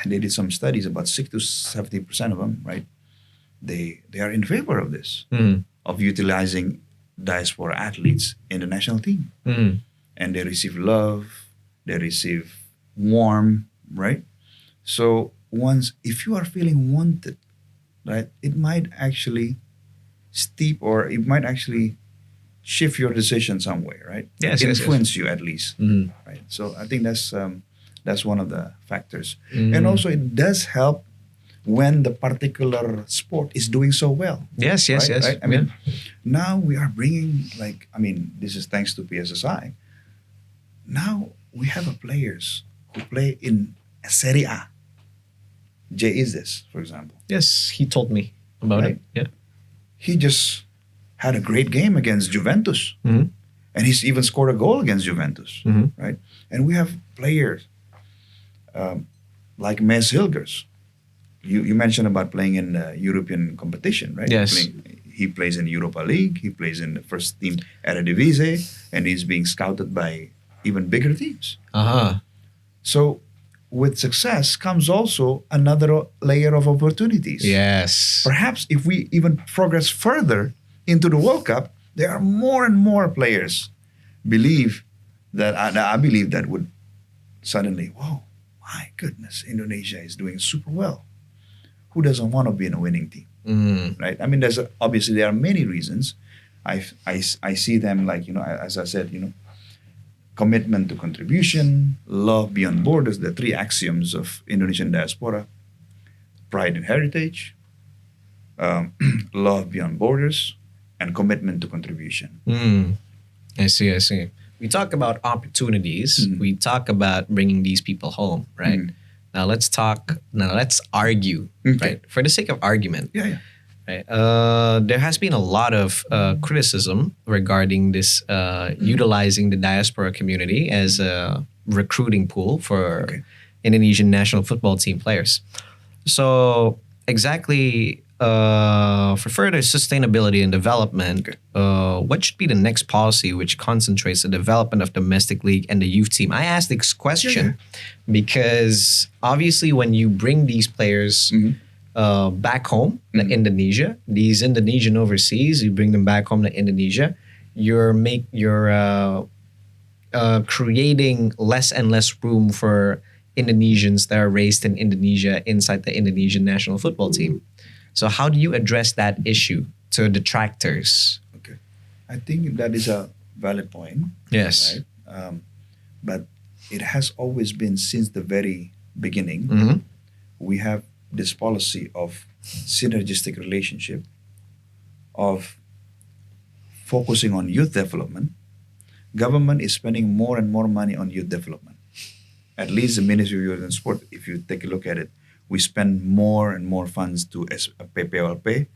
they did some studies, about 60 to 70% of them, right? They are in favor of this, of utilizing diaspora athletes in the national team. And they receive love, they receive warmth, right? So if you are feeling wanted, right, it might actually shift your decision some way, right? Influence you at least, right? So I think that's one of the factors. And also it does help when the particular sport is doing so well. Yes. Right? I mean, now we are bringing, this is thanks to PSSI. Now we have players who play in Serie A. Jay is this, for example. Yes, he told me about it. Yeah. He just had a great game against Juventus. And he's even scored a goal against Juventus, right? And we have players like Mes Hilgers. You mentioned about playing in the European competition, right? Yes. He plays in Europa League. He plays in the first team Eredivisie, and he's being scouted by even bigger teams. So with success comes also another layer of opportunities. Yes. Perhaps if we even progress further into the World Cup, there are more and more players I believe that would suddenly, whoa, my goodness, Indonesia is doing super well. Who doesn't want to be in a winning team, right? I mean, obviously there are many reasons. I see them like, as I said, commitment to contribution, love beyond borders, the three axioms of Indonesian diaspora: pride and heritage, love beyond borders, and commitment to contribution. I see. We talk about opportunities. We talk about bringing these people home, right? Now let's argue, right? For the sake of argument. Right? There has been a lot of criticism regarding this utilizing the diaspora community as a recruiting pool for Indonesian national football team players. So exactly for further sustainability and development, what should be the next policy which concentrates the development of domestic league and the youth team? I asked this question because obviously when you bring these players back home to Indonesia, these Indonesian overseas, you bring them back home to Indonesia, you're creating less and less room for Indonesians that are raised in Indonesia inside the Indonesian national football team. So how do you address that issue to detractors? Okay, I think that is a valid point. Yes. Right? But it has always been since the very beginning. Mm-hmm. We have this policy of synergistic relationship, of focusing on youth development. Government is spending more and more money on youth development. At least the Ministry of Youth and Sport, if you take a look at it, we spend more and more funds to PPOLP,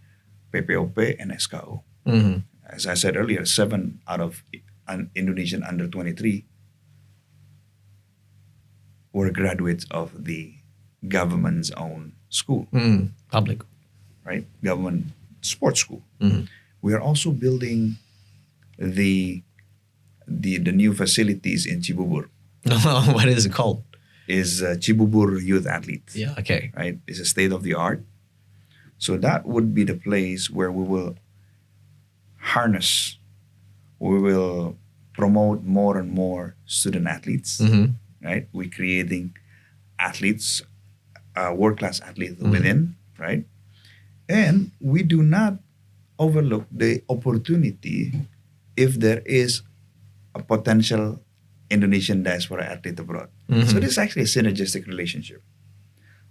PPOP, and SKO. Mm-hmm. As I said earlier, 7 out of Indonesian under 23 were graduates of the government's own school, Public. right? Government sports school. Mm-hmm. We are also building the new facilities in Cibubur. What is it called? Is Cibubur Youth Athletes. Yeah. Okay. Right? It's a state of the art. So that would be the place where we will harness, we will promote more and more student athletes. Mm-hmm. Right? We're creating athletes, world-class athletes within, right? And we do not overlook the opportunity if there is a potential Indonesian diaspora athlete abroad. Mm-hmm. So this is actually a synergistic relationship.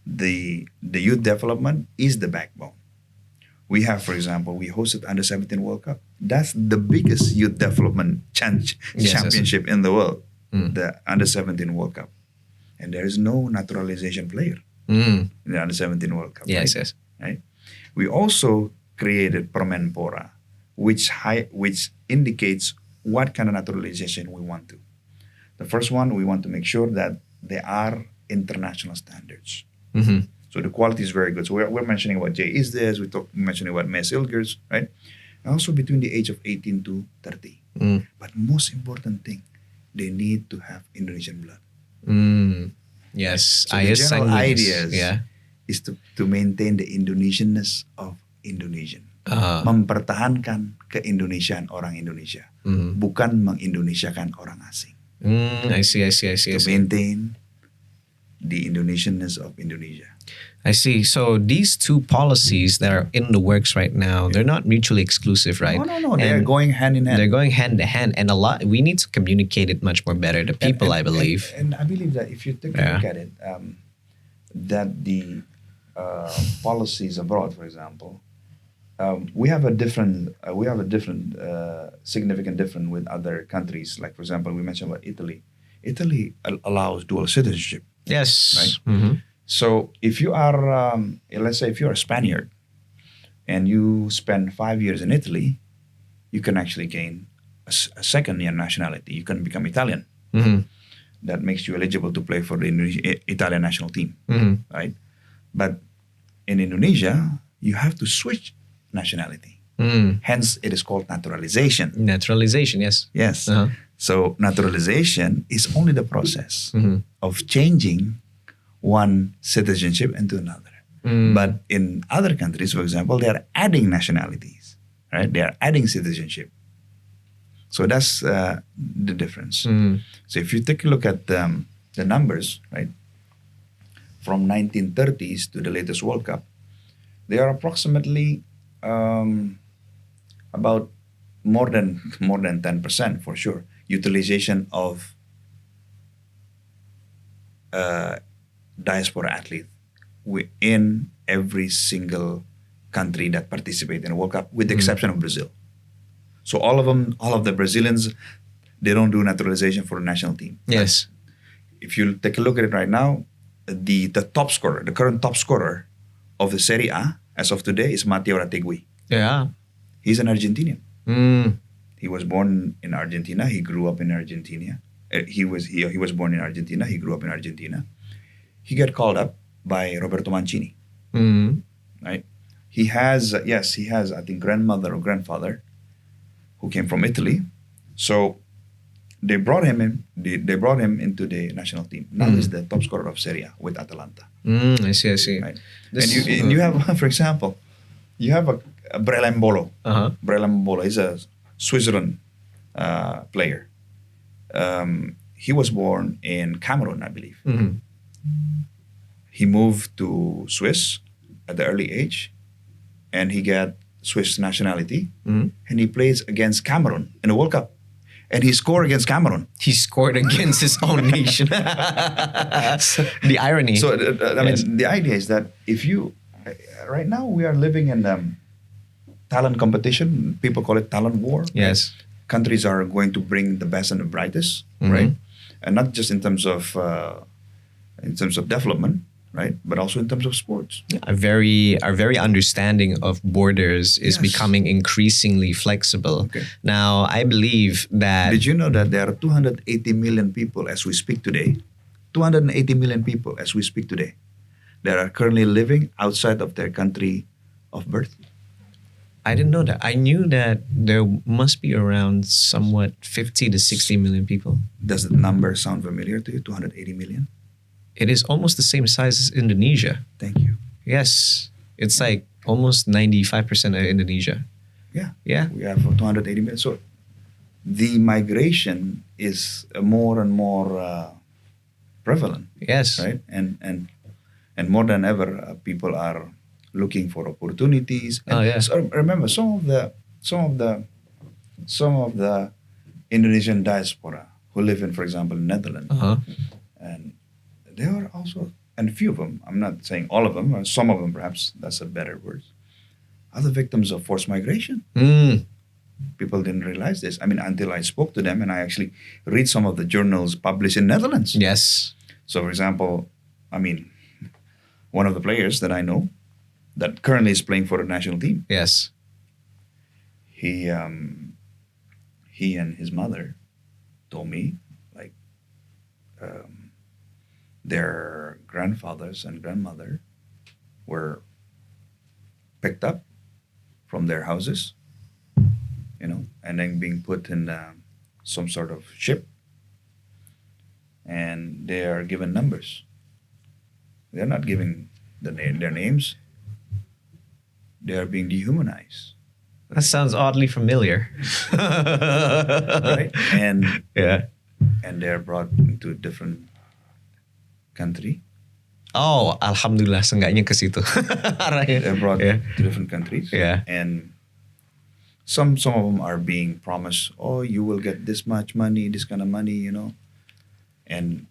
The youth development is the backbone. We have, for example, we hosted Under 17 World Cup. That's the biggest youth development championship in the world, the Under 17 World Cup. And there is no naturalization player in the Under 17 World Cup. Yes, right? yes. Right? We also created Permenpora, which indicates what kind of naturalization we want to. The first one, we want to make sure that they are international standards. Mm-hmm. So the quality is very good. So we're mentioning about Jay Isdes, we're mentioning about Mes Ilgers, right? And also between the age of 18 to 30. But most important thing, they need to have Indonesian blood. Yes. So the general ideas is to maintain the Indonesianness of Indonesian. Mempertahankan keindonesiaan orang Indonesia. Bukan mengindonesiakan orang asing. I see. To maintain the Indonesianness of Indonesia. I see. So these two policies that are in the works right now, they're not mutually exclusive, right? No. They're going hand in hand. They're going hand in hand, and we need to communicate it much more better to people, I believe. And I believe that if you take a look at it, that the policies abroad, for example, we have a significant difference with other countries. Like, for example, we mentioned about Italy. Italy allows dual citizenship. Yes. Right. Mm-hmm. So if you are, let's say, if you're a Spaniard and you spend 5 years in Italy, you can actually gain a second-year nationality. You can become Italian. Mm-hmm. That makes you eligible to play for the Italian national team, right? But in Indonesia, you have to switch nationality. Hence, it is called naturalization. Naturalization, yes. Yes. Uh-huh. So naturalization is only the process of changing one citizenship into another. But in other countries, for example, they are adding nationalities, right? They are adding citizenship. So that's the difference. So if you take a look at the numbers, right, from 1930s to the latest World Cup, they are approximately about more than 10% for sure utilization of diaspora athlete in every single country that participate in a World Cup, with the exception of Brazil. So all of the Brazilians, they don't do naturalization for the national team. Yes. If you take a look at it right now, the top scorer, the current top scorer of the Serie A as of today is Matteo Rategui. Yeah. He's an Argentinian. He was born in Argentina. He grew up in Argentina. He was born in Argentina. He grew up in Argentina. He got called up by Roberto Mancini. Right? He has I think grandmother or grandfather who came from Italy. So they brought him in. They brought him into the national team. Now he's the top scorer of Serie A with Atalanta. I see. Right? And you have, for example, you have a Brelembolo. Brelembolo is a Switzerland player. He was born in Cameroon, I believe. He moved to Swiss at the early age, and he got Swiss nationality, and he plays against Cameroon in the World Cup. and he scored against Cameroon. He scored against his own nation. The irony. So I mean, the idea is that if you right now we are living in talent competition. People call it talent war. Yes. Right? Countries are going to bring the best and the brightest, Mm-hmm. right? And not just in terms of development, right? But also in terms of sports. Our very understanding of borders is Yes. becoming increasingly flexible. Okay. Now, I believe that Did you know that there are 280 million people as we speak today? 280 million people as we speak today that are currently living outside of their country of birth. I didn't know that. I knew that there must be around somewhat 50 to 60 million people. Does the number sound familiar to you? 280 million? It is almost the same size as Indonesia. Thank you. Yes. It's like almost 95% of Indonesia. Yeah. Yeah. We have 280 million. So the migration is more and more prevalent, Yes. right? And more than ever, people are looking for opportunities. And Oh, yeah. so remember, some of the Indonesian diaspora who live in, for example, Netherlands, Uh-huh. and they are also, and few of them, I'm not saying all of them, or some of them perhaps, that's a better word, are the victims of forced migration. Mm. People didn't realize this. I mean, until I spoke to them and I actually read some of the journals published in Netherlands. Yes. So, for example, I mean, one of the players that I know that currently is playing for the national team, Yes. he and his mother told me, like, their grandfathers and grandmother were picked up from their houses, and then being put in some sort of ship, and they are given numbers. They're not giving their names. They are being dehumanized, That sounds oddly familiar. right? And Yeah. they're brought into a different country. Oh, alhamdulillah seenggaknya ke situ. They're brought Yeah. to different countries. Yeah. And some of them are being promised, oh, you will get this much money, this kind of money, And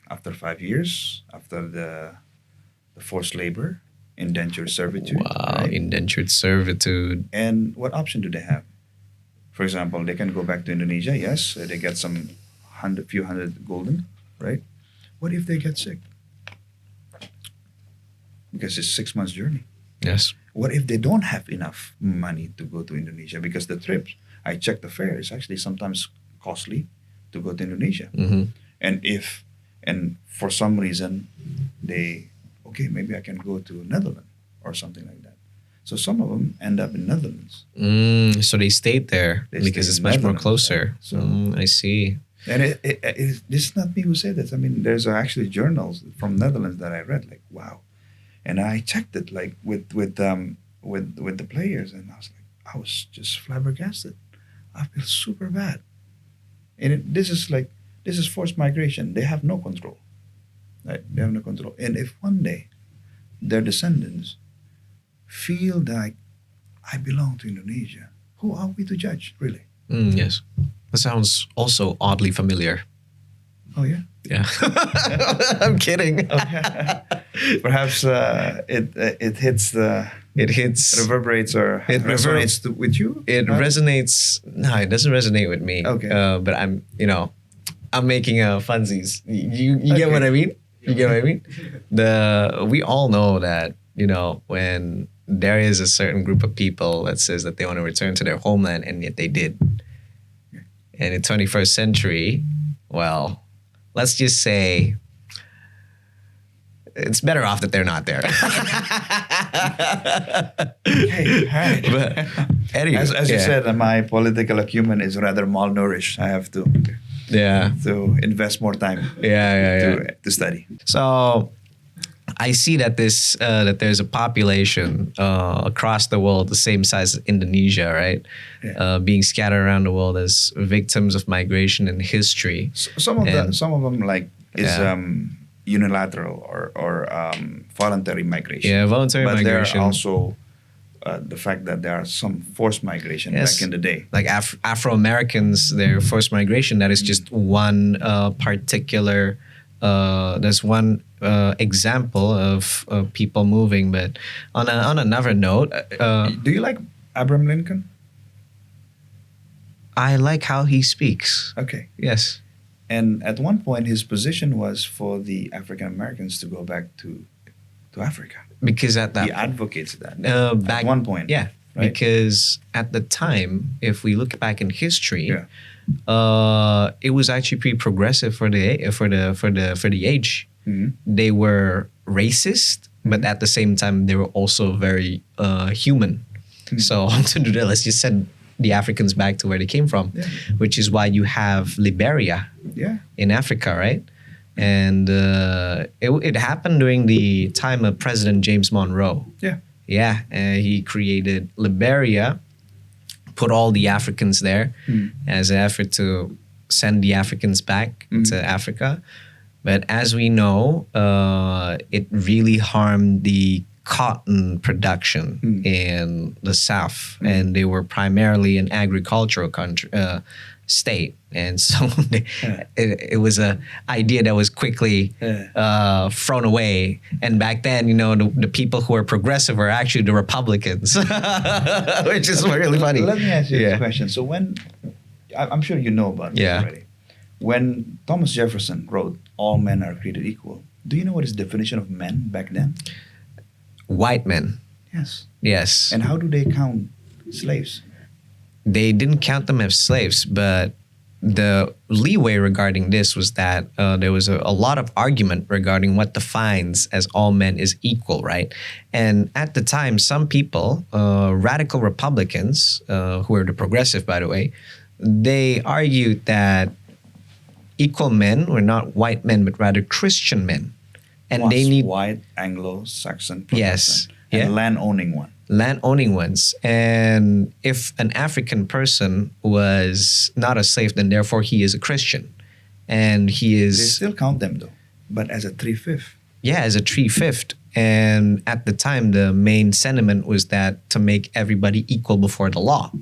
after 5 years, after the forced labor, indentured servitude. Wow, right? indentured servitude. And what option do they have? For example, they can go back to Indonesia. Yes, they get some few hundred golden, right? What if they get sick? Because it's 6 months journey. Yes. What if they don't have enough money to go to Indonesia? Because the trips, I checked the fare, is actually sometimes costly to go to Indonesia. Mm-hmm. And for some reason, maybe I can go to Netherlands or something like that. So some of them end up in Netherlands. So they stayed there They because stayed it's in much more Netherlands, closer. right? So- I see. And this is not me who said this. I mean, there's actually journals from Netherlands that I read. Like, wow, and I checked it like with the players, and I was just flabbergasted. I feel super bad. And this is forced migration. They have no control. Right? They have no control. And if one day their descendants feel that I belong to Indonesia, who are we to judge, really? Yes. That sounds also oddly familiar. Oh yeah. Yeah. I'm kidding. Perhaps it hits the It hits. reverberates or It resonates with you. It resonates. No, it doesn't resonate with me. Okay. But I'm making funsies. You get Okay. what I mean? You get what I mean? We all know that, when there is a certain group of people that says that they want to return to their homeland, and yet they did. And in 21st century, well, let's just say it's better off that they're not there. Okay, right. But anyway, As you yeah. said, my political acumen is rather malnourished. I have to Yeah. invest more time Yeah. to study. So I see that that there's a population across the world the same size as Indonesia, right? Yeah. Being scattered around the world as victims of migration and history. Some of And- them like is Yeah. Unilateral or voluntary migration. Yeah, voluntary but migration. there are also the fact that there are some forced migration back in the day. Like Afro-Americans, their forced migration, that is just one particular, there's one example of people moving. But on another note, do you like Abraham Lincoln? I like how he speaks. Okay. Yes. And at one point, his position was for the African Americans to go back to Africa. Because at that he advocates that back, at one point. Yeah. Right? Because at the time, if we look back in history, it was actually pretty progressive for the age. Mm-hmm. They were racist, but at the same time, they were also very human. Mm-hmm. So to do that, let's just send the Africans back to where they came from, which is why you have Liberia in Africa, right? And it happened during the time of President James Monroe. Yeah, he created Liberia, put all the Africans there as an effort to send the Africans back to Africa. But as we know, it really harmed the cotton production in the South, and they were primarily an agricultural country, state, and so it was a idea that was quickly thrown away. And back then, the people who were progressive were actually the Republicans, which is really funny. Let me ask you this question. So when, I'm sure you know about this already, when Thomas Jefferson wrote "All men are created equal," do you know what his definition of men back then? White men. Yes. And how do they count slaves? They didn't count them as slaves, but the leeway regarding this was that there was a lot of argument regarding what defines as all men is equal, right? And at the time, some people, radical Republicans, who were the progressive, by the way, they argued that equal men were not white men, but rather Christian men. And they need white Anglo-Saxon Protestant, and land-owning ones. And if an African person was not a slave, then therefore he is a Christian, and he is. They still count them though, but as a 3/5. Yeah, as a 3/5. And at the time, the main sentiment was that to make everybody equal before the law,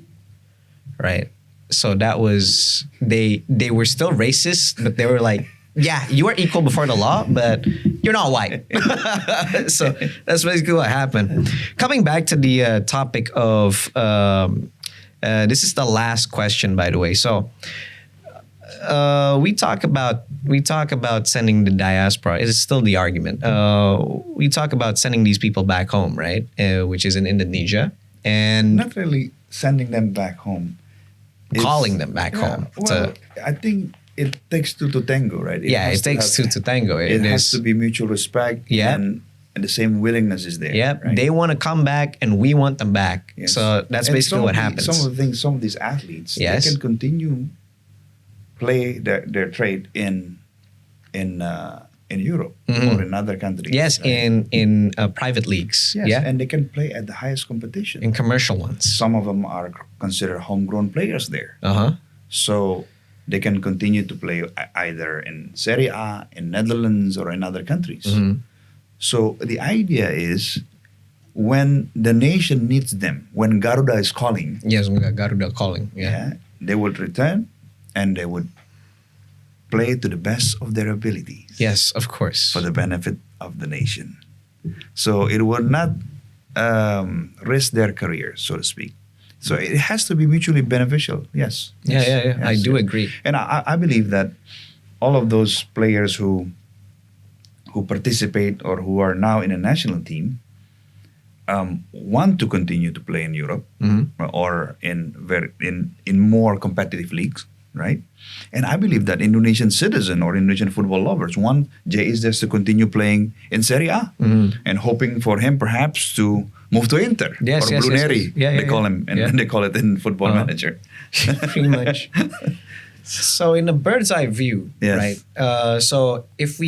right? So that was they were still racist, but they were like, yeah, you are equal before the law, but you're not white. So that's basically what happened. Coming back to the topic of, this is the last question, by the way. So we talk about sending the diaspora. It is still the argument. We talk about sending these people back home, right? Which is in Indonesia, and not really sending them back home. Calling them back home. Well, I think it takes two to tango, right? It takes two to tango. It has to be mutual respect, and the same willingness is there. Yeah, right? They want to come back, and we want them back. Yes. So that's basically what happens. Some of these athletes, they can continue play their trade in Europe or in other countries. Yes, right? in private leagues. Yes, and they can play at the highest competition. In commercial ones. Some of them are considered homegrown players there. So they can continue to play either in Serie A, in Netherlands, or in other countries. So the idea is, when the nation needs them, when Garuda is calling. Yes, Garuda calling. They would return, and they would play to the best of their abilities. Yes, of course. For the benefit of the nation. So it would not risk their career, so to speak. So it has to be mutually beneficial. Yes. Yeah. I do agree. And I believe that all of those players who participate or who are now in a national team want to continue to play in Europe or in more competitive leagues, right? And I believe that Indonesian citizen or Indonesian football lovers want Jay is just to continue playing in Serie A and hoping for him perhaps to move to Inter or Bruneri. They call him, and they call it in Football Manager. Pretty much. So in a bird's eye view, right? So if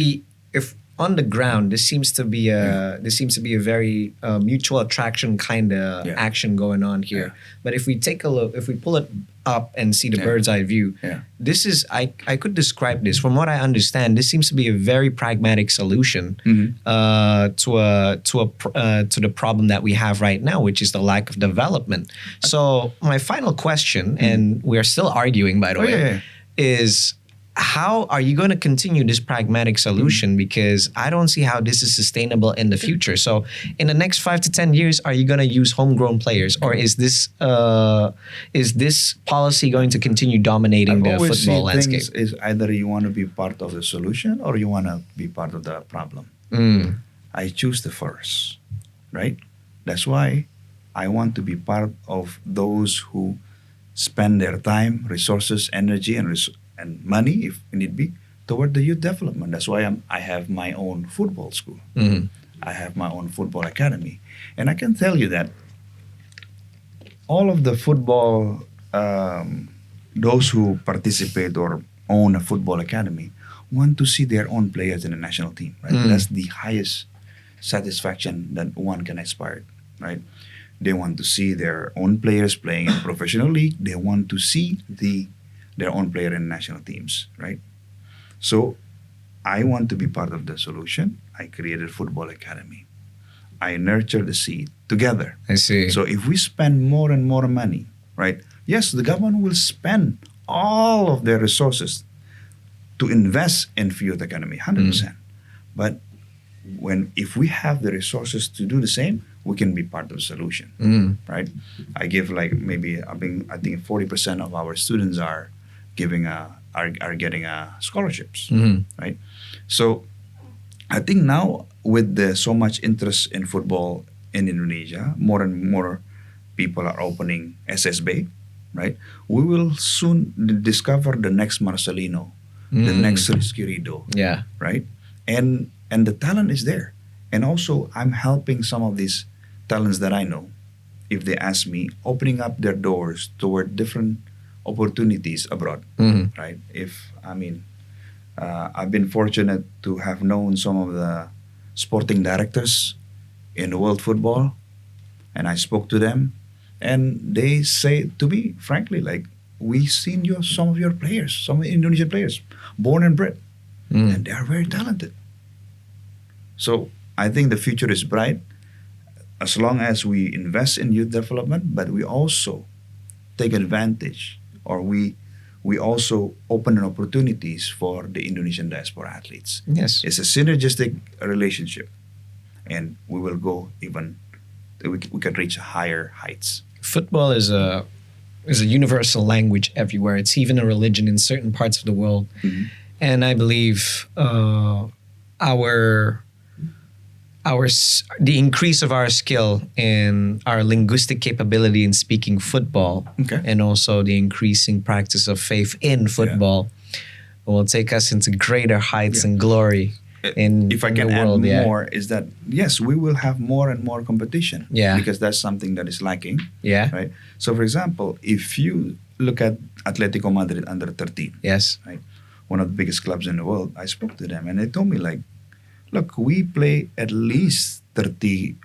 on the ground, this seems to be a very mutual attraction kind of action going on here. But if we take a look, if we pull it up and see the bird's eye view. Yeah. This is I could describe this from what I understand. This seems to be a very pragmatic solution to the problem that we have right now, which is the lack of development. So my final question, and we are still arguing, by the way, is how are you going to continue this pragmatic solution? Because I don't see how this is sustainable in the future. So in the next 5 to 10 years, are you going to use homegrown players, or is this policy going to continue dominating the football landscape? Is either you want to be part of the solution or you want to be part of the problem. I choose the first, right? That's why I want to be part of those who spend their time, resources, energy, and money, if need be, toward the youth development. That's why I have my own football school. I have my own football academy. And I can tell you that all of the football, those who participate or own a football academy, want to see their own players in the national team, right? That's the highest satisfaction that one can aspire, right? They want to see their own players playing in professional league. They want to see their own player in national teams, right? So I want to be part of the solution. I created Football Academy. I nurture the seed together. I see. So if we spend more and more money, right? Yes, the government will spend all of their resources to invest in Youth Academy, 100%. But if we have the resources to do the same, we can be part of the solution, right? I give I think 40% of our students are getting scholarships, right? So I think now with so much interest in football in Indonesia, more and more people are opening SSB, right? We will soon discover the next Marcelino, the next Rizky, right? And the talent is there. And also, I'm helping some of these talents that I know, if they ask me, opening up their doors toward different opportunities abroad, right? I've been fortunate to have known some of the sporting directors in the world football, and I spoke to them, and they say to me, frankly, we've seen some of your players, some Indonesian players, born and bred, and they are very talented. So I think the future is bright as long as we invest in youth development, but we also take advantage, or we also open opportunities for the Indonesian diaspora athletes. Yes. It's a synergistic relationship, and we will go we can reach higher heights. Football is a universal language everywhere. It's even a religion in certain parts of the world. And I believe the increase of our skill in our linguistic capability in speaking football, and also the increasing practice of faith in football, will take us into greater heights and glory in if I can the world. Add more, is that yes, we will have more and more competition. Because that's something that is lacking. Right. So, for example, if you look at Atletico Madrid under 13, right, one of the biggest clubs in the world, I spoke to them and they told me look, we play at least 20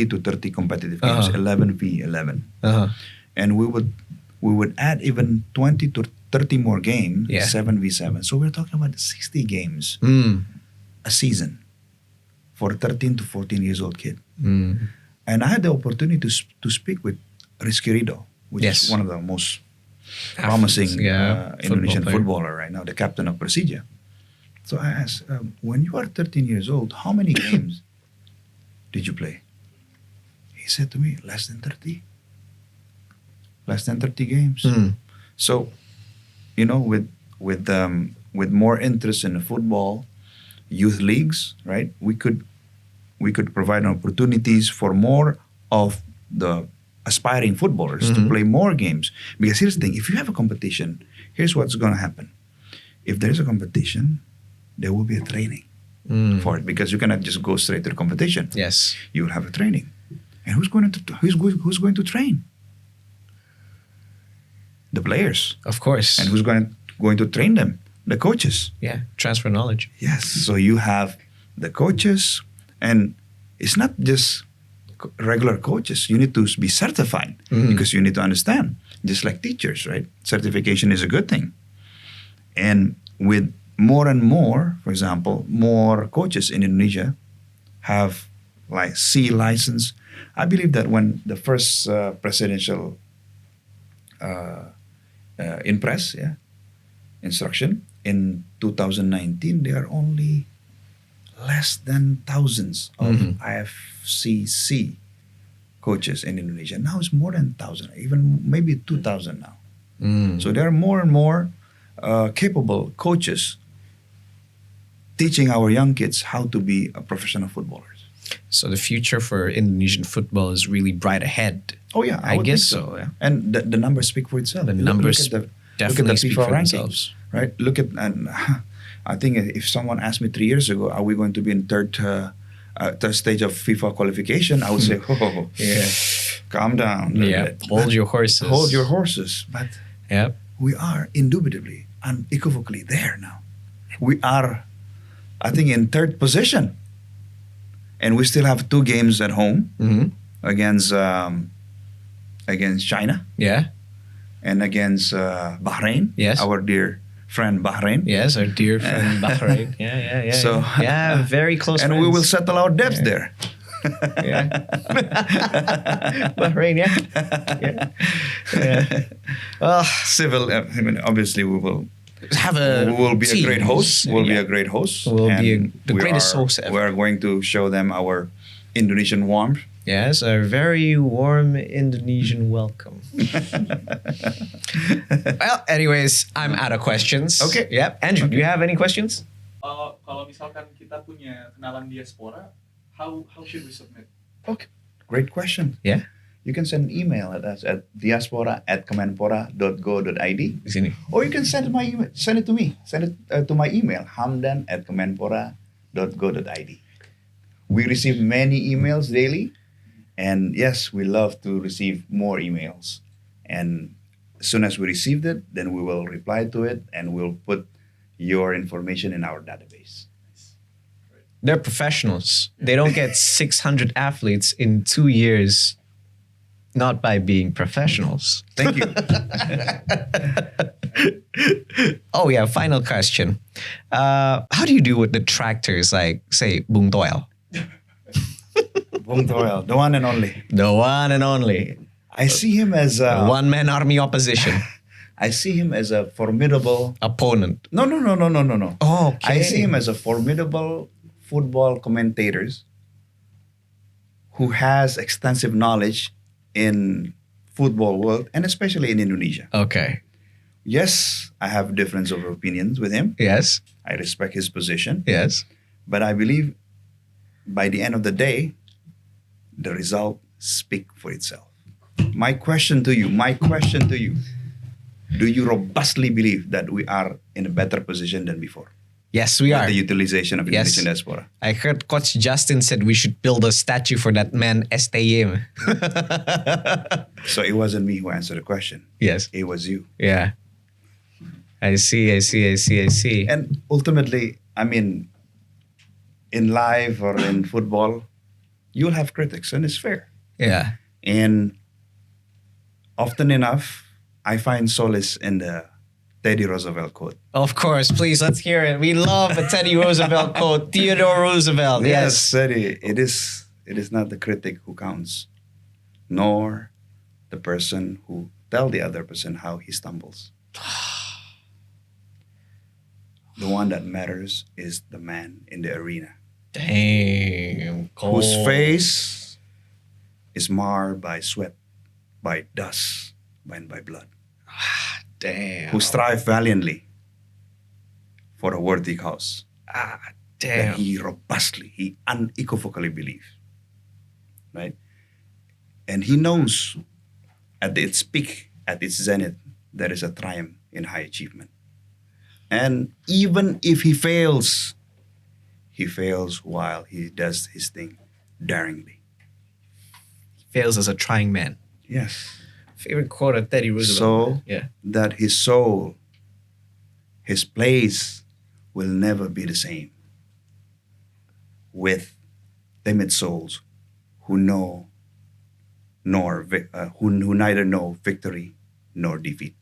to 30 competitive games, 11v11, and we would add even 20 to 30 more games, 7v7. So we're talking about 60 games a season for a 13 to 14 years old kid. And I had the opportunity to speak with Rizky, which is one of the most promising Indonesian footballer right now, the captain of Persija. So I asked, when you are 13 years old, how many games did you play? He said to me, less than 30. Less than 30 games. So, with more interest in the football, youth leagues, right? We could provide opportunities for more of the aspiring footballers to play more games. Because here's the thing, if you have a competition, here's what's going to happen. If there is a competition, there will be a training for it, because you cannot just go straight to the competition. Yes, you will have a training, and who's going to train? The players, of course. And who's going to train them? The coaches. Transfer knowledge. Yes, so you have the coaches, and it's not just regular coaches. You need to be certified because you need to understand Just like teachers, right? Certification is a good thing. And with more and more, for example, more coaches in Indonesia have like C license. I believe that when the first presidential impress, instruction in 2019, there are only less than thousands of IFCC coaches in Indonesia. Now it's more than 1,000, even maybe 2,000 now. So there are more and more capable coaches teaching our young kids how to be a professional footballers. So the future for Indonesian football is really bright ahead. Oh yeah, I would guess think so. Yeah. And the numbers speak for itself. The numbers look at the definitely speak FIFA for rankings, themselves. right? Look at, and I think if someone asked me 3 years ago, are we going to be in third stage of FIFA qualification? I would say, oh, Yeah. calm down. Yeah. Hold your horses. Hold your horses. But Yep. we are indubitably, unequivocally there now. We are, I think, in third position. And we still have 2 games at home against China Yeah. and against Bahrain. Yes. Our dear friend Bahrain. Yes, our dear friend Bahrain. Yeah. So- yeah, very close And friends. we will settle our debts there. Yeah. Bahrain, yeah. Well, Civil, I mean, obviously we will have a we will be a great team. host. We'll be Yeah. a great host. We'll be And the we greatest are- host ever. We are going to show them our Indonesian warmth. Yes, a very warm Indonesian welcome. Well, anyways, I'm out of questions. Okay. Yep. Andrew, do you have any questions? Kalau misalkan kita punya kenalan diaspora, how should we submit? Okay, great question. Yeah. You can send an email at us at diaspora@kemenpora.go.id, Di sini. or you can send it to me. Send it to my email, hamdan@kemenpora.go.id. We receive many emails daily, and yes, we love to receive more emails. And as soon as we received it, then we will reply to it, and we'll put your information in our database. They're professionals. They don't get 600 athletes in 2 years, not by being professionals. Thank you. Oh yeah, final question. How do you do with the tractors, like say Bung Toel? Bung Toel, the one and only. The one and only. I see him as The a, one-man army opposition. I see him as a formidable. Opponent. No. Oh, okay. I see him as a formidable football commentator who has extensive knowledge in football world and especially in Indonesia. Okay. Yes, I have difference of opinions with him. Yes. I respect his position, Yes. but I believe by the end of the day, the result speak for itself. My question to you, do you robustly believe that we are in a better position than before? Yes, we with are. the utilization of Yes. Indonesian diaspora. I heard Coach Justin said we should build a statue for that man, STM. So it wasn't me who answered the question. Yes. It was you. Yeah. I see. And ultimately, I mean, in life or in football, you'll have critics, and it's fair. Yeah. And often enough, I find solace in the Teddy Roosevelt quote. Of course. Please, let's hear it. We love a Teddy Roosevelt quote. Theodore Roosevelt. Yes. Teddy. It is not the critic who counts, nor the person who tell the other person how he stumbles. The one that matters is the man in the arena, Damn. whose Cold. face is marred by sweat, by dust, and by blood, Damn. who strive valiantly for a worthy cause that Damn. he robustly, he unequivocally believes, right? And he knows at its peak, at its zenith, there is a triumph in high achievement. And even if he fails while he does his thing daringly. Fails as a trying man. Yes. Favorite quote of Teddy Roosevelt. So Yeah. that his soul, his place will never be the same with timid souls who know who neither know victory nor defeat.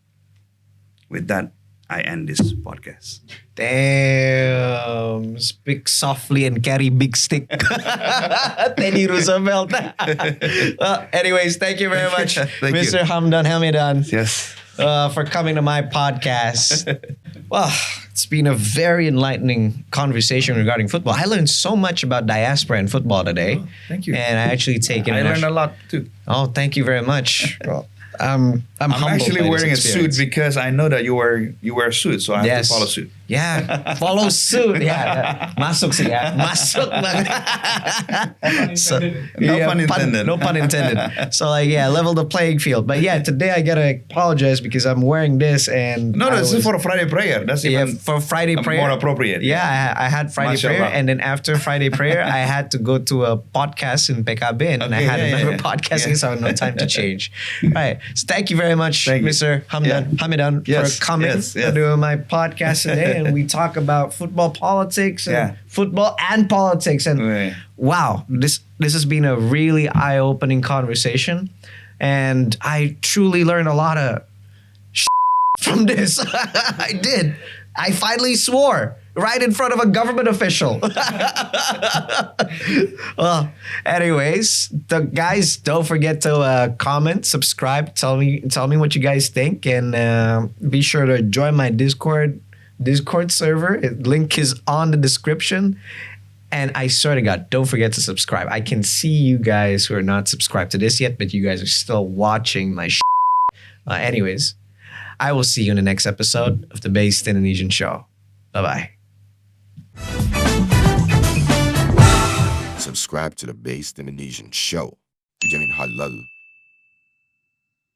With that, I end this podcast. Damn. Speak softly and carry big stick. Teddy Roosevelt. Well, anyways, thank you very much, Thank you. Mr. Hamdan Hamedan, Yes. for coming to my podcast. Well, it's been a very enlightening conversation regarding football. I learned so much about diaspora and football today. Thank you. And I actually take I learned a lot too. Oh, thank you very much. Well, I'm humbled actually by this wearing a experience. suit because I know that you wear a suit, so I have to follow suit. Yeah, follow suit. Yeah, masuk sih ya, masuk banget. So, No pun intended. No pun intended. So like, yeah, level the playing field. But yeah, today I gotta apologize because I'm wearing this and No, I this is was- for a Friday prayer. That's yeah, even for Friday prayer. more appropriate. Yeah, I had Friday Mashallah. prayer, and then after Friday prayer, I had to go to a podcast in PKB, and then I Okay, had yeah, another yeah. podcasting, so I had no time to change. Right. So thank you very much, Thank you. Mr. Hamdan Hamedan, Yes, for coming yes, to yes. do my podcast today, and we talk about football politics and Yeah. football and politics, and Right. wow, this has been a really eye-opening conversation, and I truly learned a lot of from this. I did. I finally swore right in front of a government official. Well, anyways, the guys, don't forget to comment, subscribe, tell me what you guys think, and be sure to join my Discord server. Link is on the description. And I swear to God, don't forget to subscribe. I can see you guys who are not subscribed to this yet, but you guys are still watching my anyways, I will see you in the next episode of the Based Indonesian Show. Bye-bye. Subscribe to the Based Indonesian Show. Dijamin halal